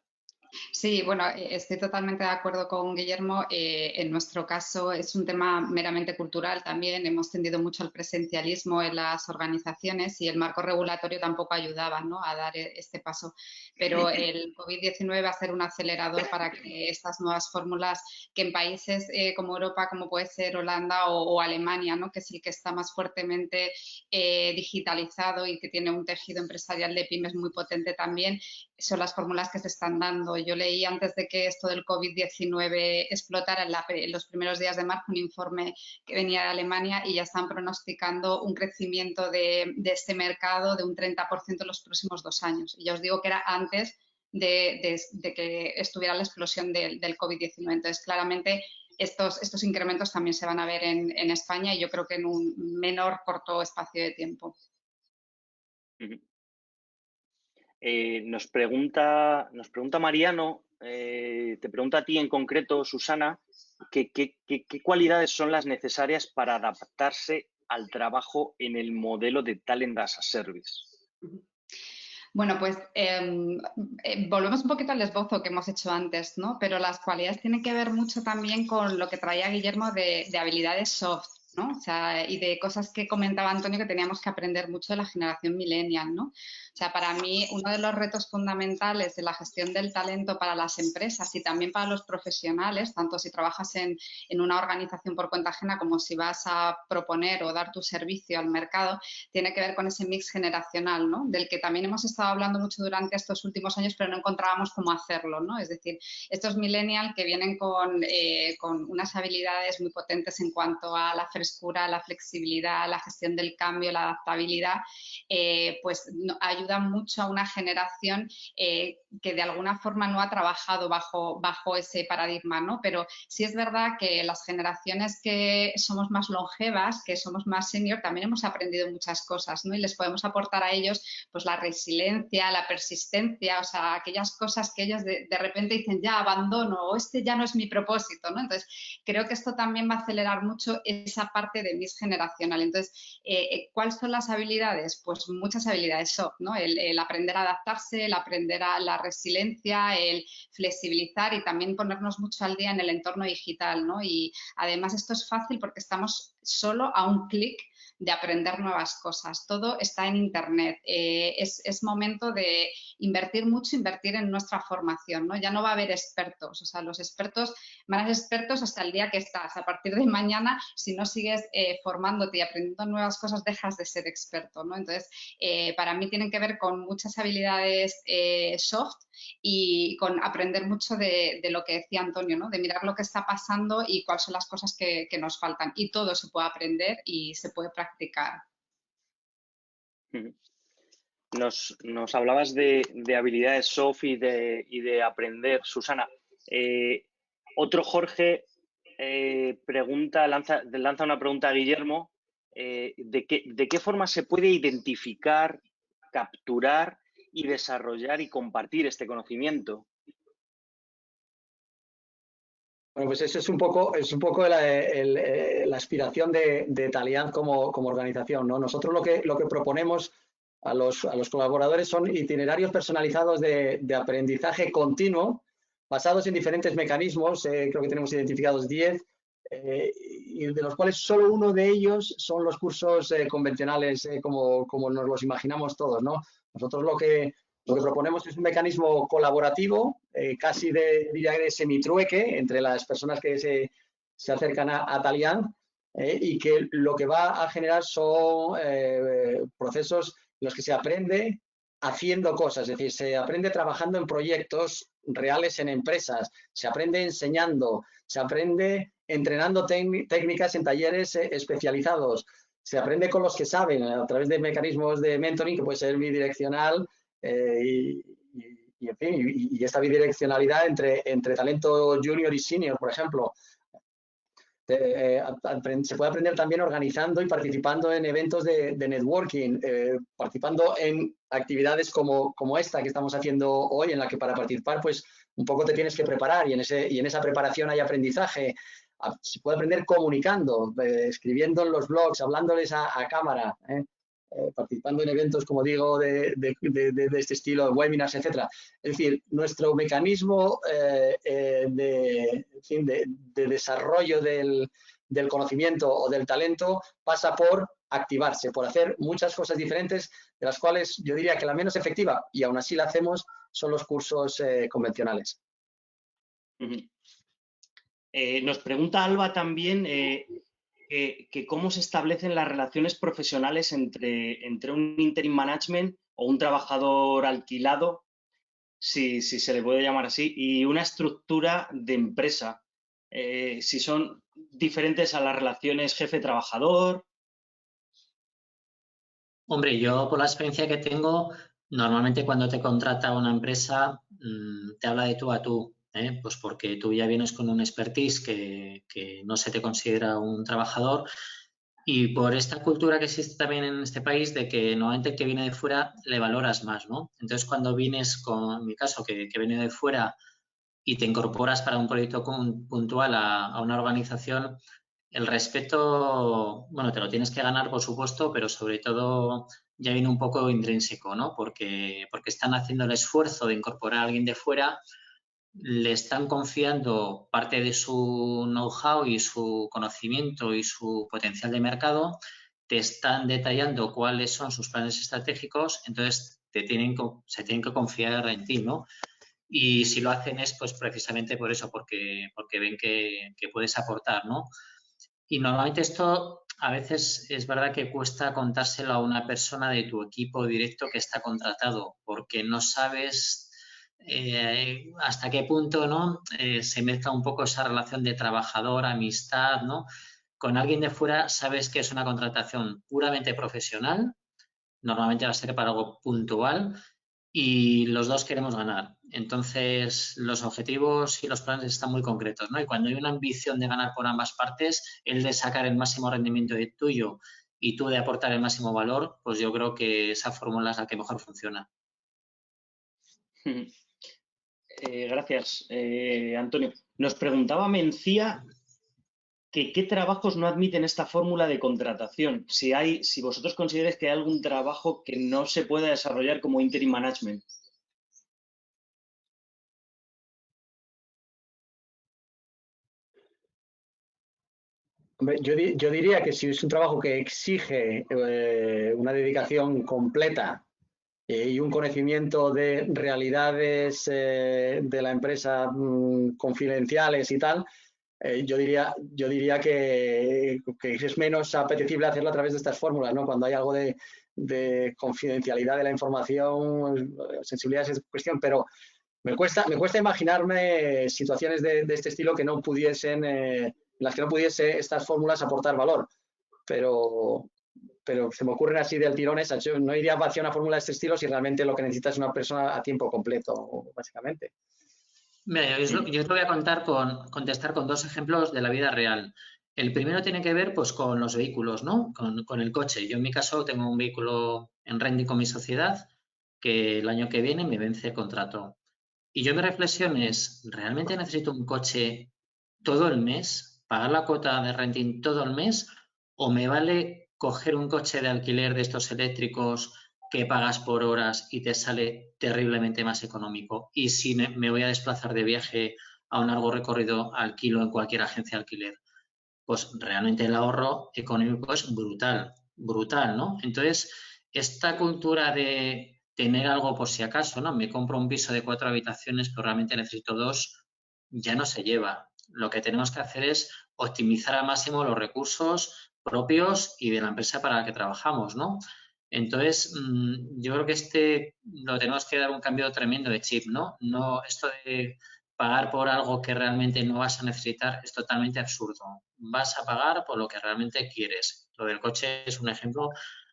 Sí, bueno, estoy totalmente de acuerdo con Guillermo. En nuestro caso es un tema meramente cultural también. Hemos tendido mucho al presencialismo en las organizaciones y el marco regulatorio tampoco ayudaba, ¿no?, a dar este paso. Pero el COVID-19 va a ser un acelerador para que estas nuevas fórmulas, que en países como Europa, como puede ser Holanda o Alemania, ¿no?, que es el que está más fuertemente digitalizado y que tiene un tejido empresarial de pymes muy potente también, son las fórmulas que se están dando. Yo leí antes de que esto del COVID-19 explotara en los primeros días de marzo un informe que venía de Alemania y ya están pronosticando un crecimiento de este mercado de un 30% en los próximos 2 años. Y ya os digo que era antes de que estuviera la explosión del COVID-19. Entonces, claramente, estos incrementos también se van a ver en España y yo creo que en un menor corto espacio de tiempo. Nos pregunta Mariano, te pregunta a ti en concreto, Susana, ¿qué cualidades son las necesarias para adaptarse al trabajo en el modelo de Talent as a Service? Bueno, pues volvemos un poquito al esbozo que hemos hecho antes, ¿no? Pero las cualidades tienen que ver mucho también con lo que traía Guillermo de habilidades soft, ¿no? O sea, y de cosas que comentaba Antonio que teníamos que aprender mucho de la generación millennial, ¿no? O sea, para mí uno de los retos fundamentales de la gestión del talento para las empresas y también para los profesionales, tanto si trabajas en una organización por cuenta ajena como si vas a proponer o dar tu servicio al mercado, tiene que ver con ese mix generacional, ¿no?, del que también hemos estado hablando mucho durante estos últimos años, pero no encontrábamos cómo hacerlo, ¿no? Es decir, estos millennials que vienen con unas habilidades muy potentes en cuanto a la frescura, la flexibilidad, la gestión del cambio, la adaptabilidad, pues ayudan mucho a una generación que de alguna forma no ha trabajado bajo ese paradigma, ¿no? Pero sí es verdad que las generaciones que somos más longevas, que somos más senior, también hemos aprendido muchas cosas, ¿no? Y les podemos aportar a ellos pues la resiliencia, la persistencia, o sea, aquellas cosas que ellos de repente dicen ya abandono o este ya no es mi propósito, ¿no? Entonces, creo que esto también va a acelerar mucho esa parte de mix generacional. Entonces, ¿cuáles son las habilidades? Pues muchas habilidades soft, ¿no? El aprender a adaptarse, el aprender a la resiliencia, el flexibilizar y también ponernos mucho al día en el entorno digital, ¿no? Y además esto es fácil porque estamos solo a un clic de aprender nuevas cosas. Todo está en Internet. Es momento de invertir mucho, invertir en nuestra formación, ¿no? Ya no va a haber expertos, o sea, los expertos van a ser expertos hasta el día que estás. A partir de mañana, si no sigues formándote y aprendiendo nuevas cosas, dejas de ser experto, ¿no? Entonces, para mí tienen que ver con muchas habilidades soft y con aprender mucho de lo que decía Antonio, ¿no? De mirar lo que está pasando y cuáles son las cosas que nos faltan. Y todo se puede aprender y se puede practicar. Nos hablabas de habilidades soft y de aprender, Susana. Otro Jorge lanza una pregunta a Guillermo. ¿De qué forma se puede identificar, capturar y desarrollar y compartir este conocimiento? Bueno, pues eso es un poco la aspiración de Talianz como organización, ¿no? Nosotros lo que proponemos a los colaboradores son itinerarios personalizados de aprendizaje continuo, basados en diferentes mecanismos. Creo que tenemos identificados 10, y de los cuales solo uno de ellos son los cursos convencionales, como nos los imaginamos todos, ¿no? Nosotros lo que proponemos es un mecanismo colaborativo, casi diría de semitrueque entre las personas que se acercan a Talianz, y que lo que va a generar son procesos en los que se aprende haciendo cosas, es decir, se aprende trabajando en proyectos reales en empresas, se aprende enseñando, se aprende entrenando técnicas en talleres especializados, se aprende con los que saben a través de mecanismos de mentoring, que puede ser bidireccional, en fin, y esta bidireccionalidad entre talento junior y senior, por ejemplo. Se puede aprender también organizando y participando en eventos de networking, participando en actividades como esta que estamos haciendo hoy, en la que para participar pues un poco te tienes que preparar y en esa preparación hay aprendizaje. Se puede aprender comunicando, escribiendo en los blogs, hablándoles a cámara, participando en eventos, como digo, de este estilo, webinars, etcétera. Es decir, nuestro mecanismo de desarrollo del conocimiento o del talento pasa por activarse, por hacer muchas cosas diferentes, de las cuales yo diría que la menos efectiva, y aún así la hacemos, son los cursos convencionales. Nos pregunta Alba también que cómo se establecen las relaciones profesionales entre un interim management o un trabajador alquilado, si se le puede llamar así, y una estructura de empresa. Si son diferentes a las relaciones jefe-trabajador. Hombre, yo por la experiencia que tengo, normalmente cuando te contrata una empresa te habla de tú a tú, pues porque tú ya vienes con un expertise que no se te considera un trabajador, y por esta cultura que existe también en este país de que normalmente el que viene de fuera le valoras más, ¿no? Entonces cuando vienes, en mi caso, que viene de fuera y te incorporas para un proyecto puntual a una organización, el respeto, bueno, te lo tienes que ganar, por supuesto, pero sobre todo ya viene un poco intrínseco, ¿no? Porque están haciendo el esfuerzo de incorporar a alguien de fuera, le están confiando parte de su know-how y su conocimiento y su potencial de mercado, te están detallando cuáles son sus planes estratégicos, entonces se tienen que confiar en ti, ¿no? Y si lo hacen es pues precisamente por eso, porque ven que puedes aportar, ¿no? Y normalmente esto a veces es verdad que cuesta contárselo a una persona de tu equipo directo que está contratado, porque no sabes hasta qué punto, ¿no? Se mezcla un poco esa relación de trabajador, amistad, ¿no? Con alguien de fuera sabes que es una contratación puramente profesional, normalmente va a ser para algo puntual, y los dos queremos ganar. Entonces, los objetivos y los planes están muy concretos, ¿no? Y cuando hay una ambición de ganar por ambas partes, el de sacar el máximo rendimiento de tuyo y tú de aportar el máximo valor, pues yo creo que esa fórmula es la que mejor funciona. Gracias, Antonio. Nos preguntaba Mencía que qué trabajos no admiten esta fórmula de contratación. Si vosotros consideráis que hay algún trabajo que no se pueda desarrollar como interim management. Hombre, yo diría que si es un trabajo que exige una dedicación completa y un conocimiento de realidades de la empresa confidenciales y tal, yo diría que es menos apetecible hacerlo a través de estas fórmulas, ¿no? Cuando hay algo de confidencialidad de la información, sensibilidad es cuestión, pero me cuesta imaginarme situaciones de este estilo que no pudiesen, en las que no pudiese estas fórmulas aportar valor, pero se me ocurren así del tirón esas. Yo no iría hacia una fórmula de este estilo si realmente lo que necesitas es una persona a tiempo completo, básicamente. Mira, yo te voy a contestar con 2 ejemplos de la vida real. El primero tiene que ver pues, con los vehículos, ¿no? Con el coche. Yo en mi caso tengo un vehículo en renting con mi sociedad que el año que viene me vence el contrato. Y yo mi reflexión es, ¿realmente necesito un coche todo el mes? ¿Pagar la cuota de renting todo el mes? ¿O me vale coger un coche de alquiler de estos eléctricos que pagas por horas y te sale terriblemente más económico? Y si me voy a desplazar de viaje a un largo recorrido, alquilo en cualquier agencia de alquiler. Pues realmente el ahorro económico es brutal, brutal, ¿no? Entonces, esta cultura de tener algo por si acaso, ¿no? Me compro un piso de 4 habitaciones, pero realmente necesito 2, ya no se lleva. Lo que tenemos que hacer es optimizar al máximo los recursos propios y de la empresa para la que trabajamos, ¿no? Entonces, yo creo que lo tenemos que dar un cambio tremendo de chip, ¿no? No, esto de pagar por algo que realmente no vas a necesitar es totalmente absurdo. Vas a pagar por lo que realmente quieres. Lo del coche es un ejemplo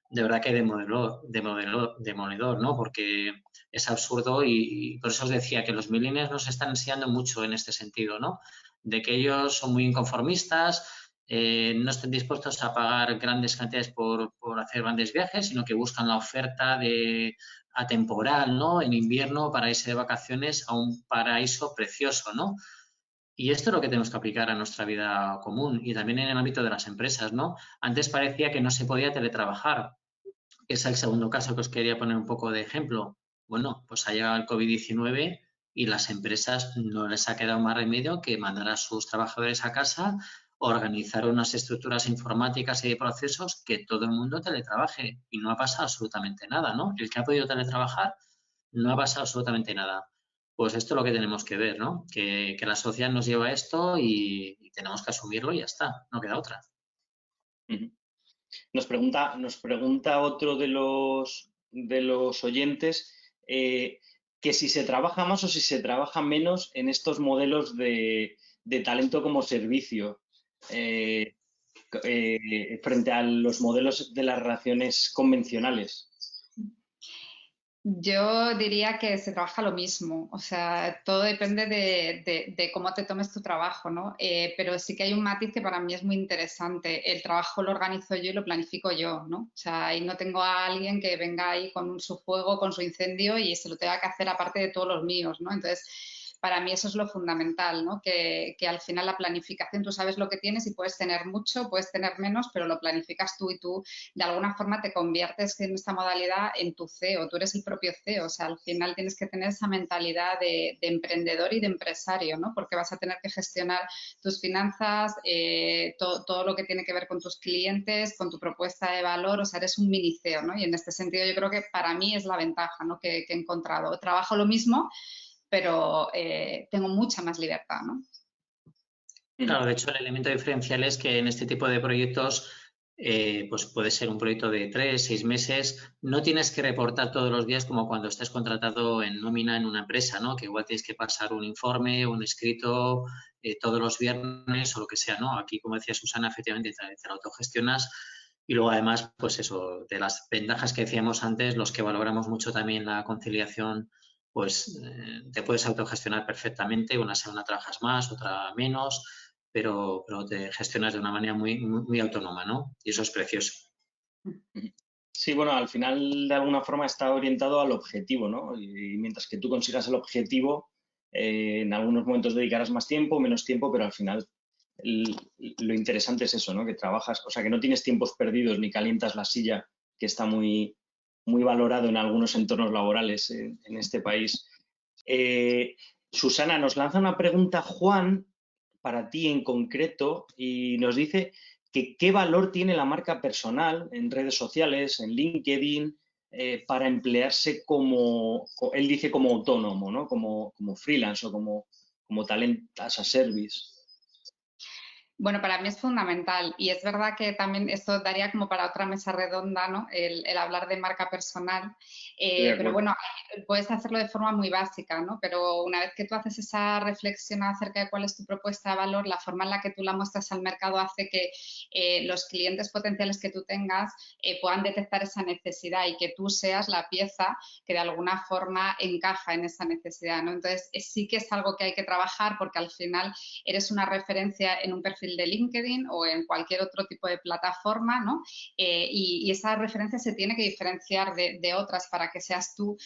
de verdad que demoledor, ¿no? Porque es absurdo y por eso os decía que los millennials nos están enseñando mucho en este sentido, ¿no? De que ellos son muy inconformistas, no están dispuestos a pagar grandes cantidades por hacer grandes viajes, sino que buscan la oferta atemporal, ¿no? En invierno para irse de vacaciones a un paraíso precioso, ¿no? Y esto es lo que tenemos que aplicar a nuestra vida común y también en el ámbito de las empresas, ¿no? Antes parecía que no se podía teletrabajar. Es el segundo caso que os quería poner un poco de ejemplo. Bueno, pues ha llegado el COVID-19 y las empresas no les ha quedado más remedio que mandar a sus trabajadores a casa, organizar unas estructuras informáticas y de procesos que todo el mundo teletrabaje y no ha pasado absolutamente nada, ¿no? El que ha podido teletrabajar no ha pasado absolutamente nada. Pues esto es lo que tenemos que ver, ¿no? Que la sociedad nos lleva a esto y tenemos que asumirlo y ya está, no queda otra. Nos pregunta otro de los oyentes que si se trabaja más o si se trabaja menos en estos modelos de talento como servicio frente a los modelos de las relaciones convencionales. Yo diría que se trabaja lo mismo, o sea, todo depende de cómo te tomes tu trabajo, ¿no? Pero sí que hay un matiz que para mí es muy interesante. El trabajo lo organizo yo y lo planifico yo, ¿no? O sea, ahí no tengo a alguien que venga ahí con su fuego, con su incendio y se lo tenga que hacer aparte de todos los míos, ¿no? Entonces, para mí eso es lo fundamental, ¿no? Que al final la planificación, tú sabes lo que tienes y puedes tener mucho, puedes tener menos, pero lo planificas tú y tú de alguna forma te conviertes en esta modalidad en tu CEO, tú eres el propio CEO, o sea, al final tienes que tener esa mentalidad de emprendedor y de empresario, ¿no? Porque vas a tener que gestionar tus finanzas, todo lo que tiene que ver con tus clientes, con tu propuesta de valor, o sea, eres un mini CEO, ¿no? Y en este sentido yo creo que para mí es la ventaja, ¿no? que he encontrado. Trabajo lo mismo, pero tengo mucha más libertad, ¿no? Claro, de hecho el elemento diferencial es que en este tipo de proyectos pues puede ser un proyecto de 3, 6 meses, no tienes que reportar todos los días como cuando estés contratado en nómina en una empresa, ¿no? Que igual tienes que pasar un informe, un escrito todos los viernes o lo que sea, ¿no? Aquí, como decía Susana, efectivamente te lo autogestionas y luego además, pues eso, de las ventajas que decíamos antes, los que valoramos mucho también la conciliación, pues te puedes autogestionar perfectamente, una semana trabajas más, otra menos, pero te gestionas de una manera muy, muy, muy autónoma, ¿no? Y eso es precioso. Sí, bueno, al final de alguna forma está orientado al objetivo, ¿no? Y mientras que tú consigas el objetivo, en algunos momentos dedicarás más tiempo, menos tiempo, pero al final lo interesante es eso, ¿no? Que trabajas, o sea, que no tienes tiempos perdidos ni calientas la silla, que está muy, muy valorado en algunos entornos laborales en este país. Susana, nos lanza una pregunta Juan para ti en concreto y nos dice ¿qué valor tiene la marca personal en redes sociales, en LinkedIn, para emplearse como, él dice como autónomo, ¿no? Como freelance o como talent as a service? Bueno, para mí es fundamental y es verdad que también esto daría como para otra mesa redonda, ¿no? El hablar de marca personal, pero bueno, puedes hacerlo de forma muy básica, ¿no? Pero una vez que tú haces esa reflexión acerca de cuál es tu propuesta de valor, la forma en la que tú la muestras al mercado hace que los clientes potenciales que tú tengas puedan detectar esa necesidad y que tú seas la pieza que de alguna forma encaja en esa necesidad, ¿no? Entonces, sí que es algo que hay que trabajar porque al final eres una referencia en un perfil de LinkedIn o en cualquier otro tipo de plataforma, ¿no? Y esa referencia se tiene que diferenciar de otras para que seas tú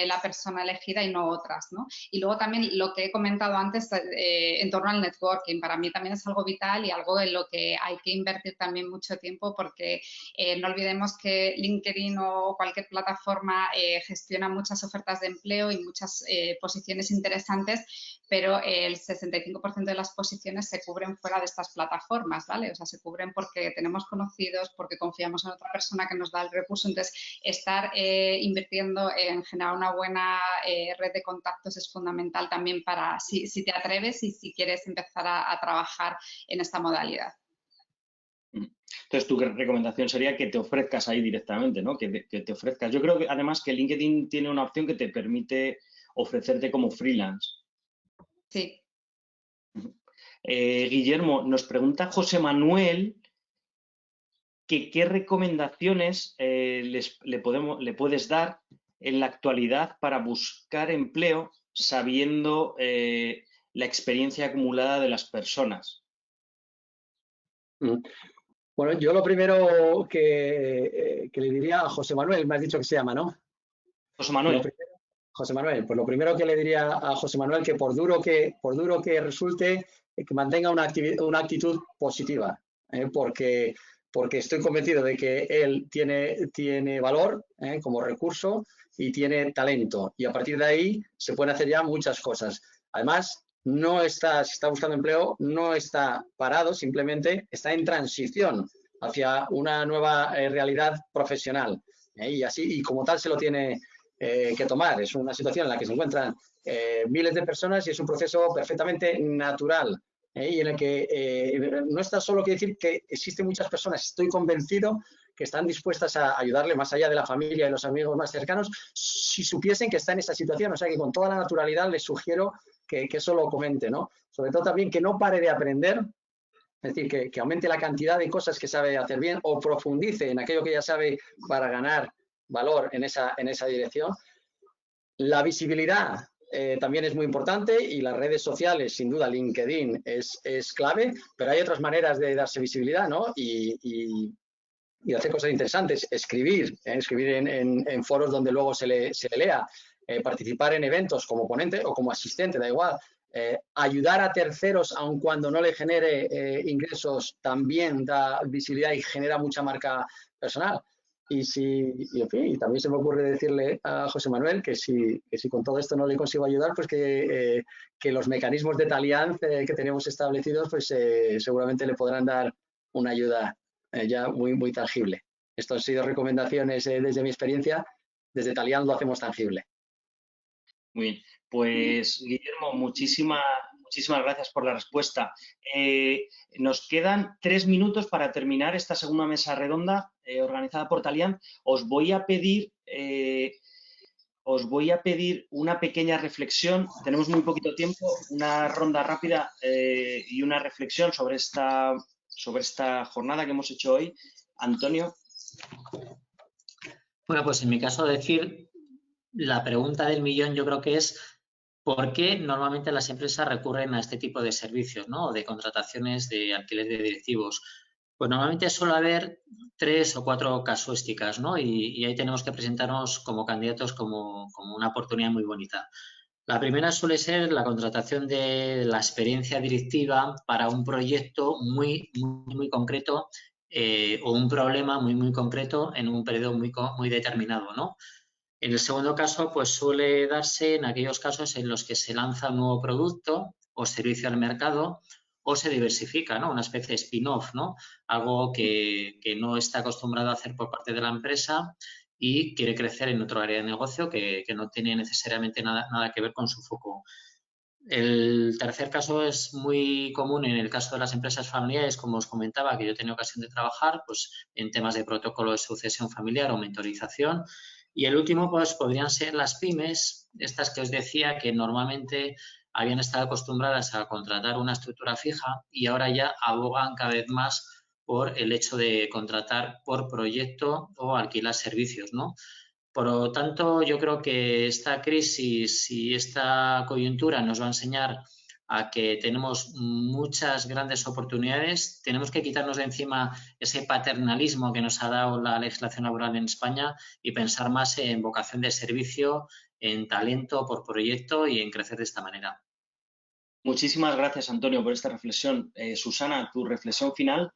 la persona elegida y no otras, ¿no? Y luego también lo que he comentado antes en torno al networking, para mí también es algo vital y algo en lo que hay que invertir también mucho tiempo porque no olvidemos que LinkedIn o cualquier plataforma gestiona muchas ofertas de empleo y muchas posiciones interesantes, pero el 65% de las posiciones se cubren fuera de estas plataformas, ¿vale? O sea, se cubren porque tenemos conocidos, porque confiamos en otra persona que nos da el recurso. Entonces, estar invirtiendo en generar una buena red de contactos es fundamental también para si te atreves y si quieres empezar a trabajar en esta modalidad. Entonces, tu recomendación sería que te ofrezcas ahí directamente, ¿no? Que te ofrezcas. Yo creo que además que LinkedIn tiene una opción que te permite ofrecerte como freelance. Sí. Guillermo, nos pregunta José Manuel que qué recomendaciones le puedes dar en la actualidad para buscar empleo sabiendo la experiencia acumulada de las personas. Bueno, yo lo primero que le diría a José Manuel, me has dicho que se llama, ¿no? José Manuel. José Manuel, pues lo primero que le diría a José Manuel que por duro que resulte, que mantenga una actitud positiva, porque estoy convencido de que él tiene valor como recurso y tiene talento, y a partir de ahí se pueden hacer ya muchas cosas. Además, si está buscando empleo, no está parado, simplemente está en transición hacia una nueva realidad profesional, y como tal se lo tiene que tomar. Es una situación en la que se encuentran miles de personas y es un proceso perfectamente natural, y en el que no está solo que decir que existen muchas personas, estoy convencido que están dispuestas a ayudarle más allá de la familia y los amigos más cercanos, si supiesen que está en esa situación. O sea que con toda la naturalidad les sugiero que eso lo comente, ¿no? Sobre todo también que no pare de aprender, es decir, que aumente la cantidad de cosas que sabe hacer bien o profundice en aquello que ya sabe para ganar valor en esa dirección. La visibilidad también es muy importante y las redes sociales, sin duda, LinkedIn es clave, pero hay otras maneras de darse visibilidad, ¿no? Y hacer cosas interesantes, escribir en foros donde luego se le lea, participar en eventos como ponente o como asistente, da igual. Ayudar a terceros, aun cuando no le genere ingresos, también da visibilidad y genera mucha marca personal. En fin, y también se me ocurre decirle a José Manuel que si con todo esto no le consigo ayudar, pues que los mecanismos de Talianz que tenemos establecidos, pues seguramente le podrán dar una ayuda ya muy tangible. Esto han sido recomendaciones desde mi experiencia. Desde Talianz lo hacemos tangible. Muy bien. Pues, Guillermo, muchísimas gracias por la respuesta. Nos quedan 3 minutos para terminar esta segunda mesa redonda organizada por Talianz. Os voy a pedir una pequeña reflexión. Tenemos muy poquito tiempo, una ronda rápida y una reflexión sobre esta jornada que hemos hecho hoy. Antonio. Bueno, pues en mi caso decir, la pregunta del millón yo creo que es ¿por qué normalmente las empresas recurren a este tipo de servicios, ¿no? De contrataciones de alquiler de directivos? Pues normalmente suele haber 3 o 4 casuísticas, ¿no? Y ahí tenemos que presentarnos como candidatos como una oportunidad muy bonita. La primera suele ser la contratación de la experiencia directiva para un proyecto muy concreto o un problema muy concreto en un periodo muy determinado, ¿no? En el segundo caso, pues suele darse en aquellos casos en los que se lanza un nuevo producto o servicio al mercado o se diversifica, ¿no? Una especie de spin-off, ¿no? Algo que no está acostumbrado a hacer por parte de la empresa y quiere crecer en otro área de negocio que no tiene necesariamente nada que ver con su foco. El tercer caso es muy común en el caso de las empresas familiares, como os comentaba, que yo he tenido ocasión de trabajar, pues en temas de protocolo de sucesión familiar o mentorización. Y el último, pues podrían ser las pymes, estas que os decía que normalmente habían estado acostumbradas a contratar una estructura fija y ahora ya abogan cada vez más por el hecho de contratar por proyecto o alquilar servicios, ¿no? Por lo tanto, yo creo que esta crisis y esta coyuntura nos va a enseñar a que tenemos muchas grandes oportunidades. Tenemos que quitarnos de encima ese paternalismo que nos ha dado la legislación laboral en España y pensar más en vocación de servicio, en talento por proyecto y en crecer de esta manera. Muchísimas gracias, Antonio, por esta reflexión. Susana, tu reflexión final.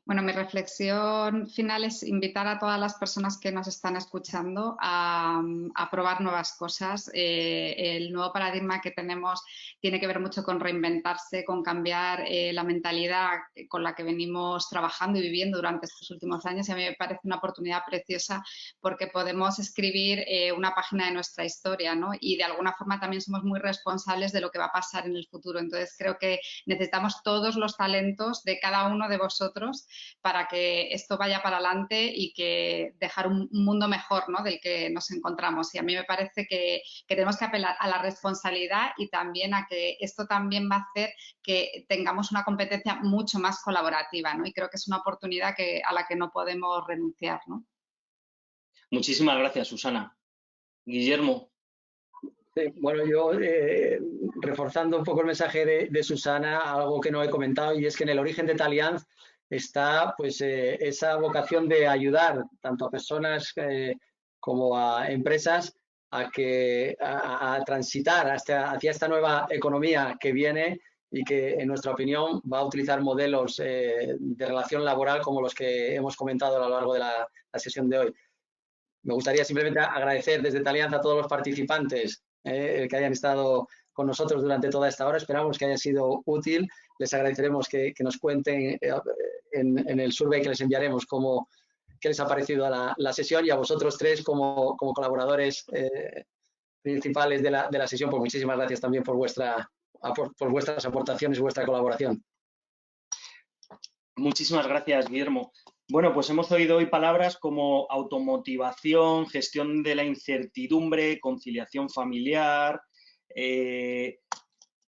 Bueno, mi reflexión final es invitar a todas las personas que nos están escuchando a probar nuevas cosas. El nuevo paradigma que tenemos tiene que ver mucho con reinventarse, con cambiar la mentalidad con la que venimos trabajando y viviendo durante estos últimos años. Y a mí me parece una oportunidad preciosa porque podemos escribir una página de nuestra historia, ¿no? Y de alguna forma también somos muy responsables de lo que va a pasar en el futuro. Entonces creo que necesitamos todos los talentos de cada uno de vosotros para que esto vaya para adelante y que dejar un mundo mejor, ¿no?, del que nos encontramos. Y a mí me parece que tenemos que apelar a la responsabilidad y también a que esto también va a hacer que tengamos una competencia mucho más colaborativa, ¿no? Y creo que es una oportunidad a la que no podemos renunciar, ¿no? Muchísimas gracias, Susana. Guillermo. Sí, bueno, yo reforzando un poco el mensaje de Susana, algo que no he comentado, y es que en el origen de Talianz está pues esa vocación de ayudar tanto a personas como a empresas a transitar hacia esta nueva economía que viene y que, en nuestra opinión, va a utilizar modelos de relación laboral como los que hemos comentado a lo largo de la sesión de hoy. Me gustaría simplemente agradecer desde Talianz a todos los participantes que hayan estado con nosotros durante toda esta hora. Esperamos que haya sido útil. Les agradeceremos que nos cuenten en el survey que les enviaremos qué les ha parecido a la sesión, y a vosotros tres como colaboradores principales de la sesión, pues muchísimas gracias también por vuestras aportaciones y vuestra colaboración. Muchísimas gracias, Guillermo. Bueno, pues hemos oído hoy palabras como automotivación, gestión de la incertidumbre, conciliación familiar,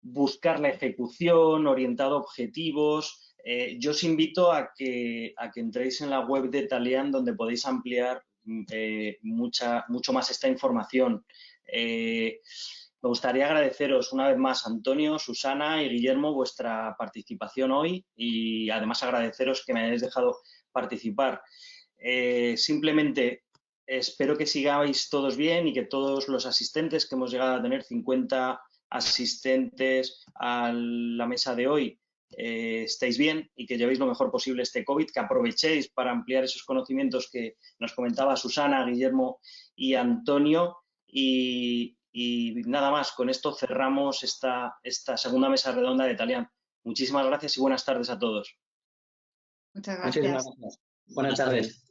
buscar la ejecución, orientado a objetivos. Yo os invito a que entréis en la web de Talianz, donde podéis ampliar mucho más esta información. Me gustaría agradeceros una vez más, Antonio, Susana y Guillermo, vuestra participación hoy, y además agradeceros que me hayáis dejado participar. Simplemente espero que sigáis todos bien y que todos los asistentes, que hemos llegado a tener 50 asistentes a la mesa de hoy, estéis bien y que llevéis lo mejor posible este COVID, que aprovechéis para ampliar esos conocimientos que nos comentaba Susana, Guillermo y Antonio. Y nada más, con esto cerramos esta segunda mesa redonda de Talianz. Muchísimas gracias y buenas tardes a todos. Muchas gracias. Buenas tardes.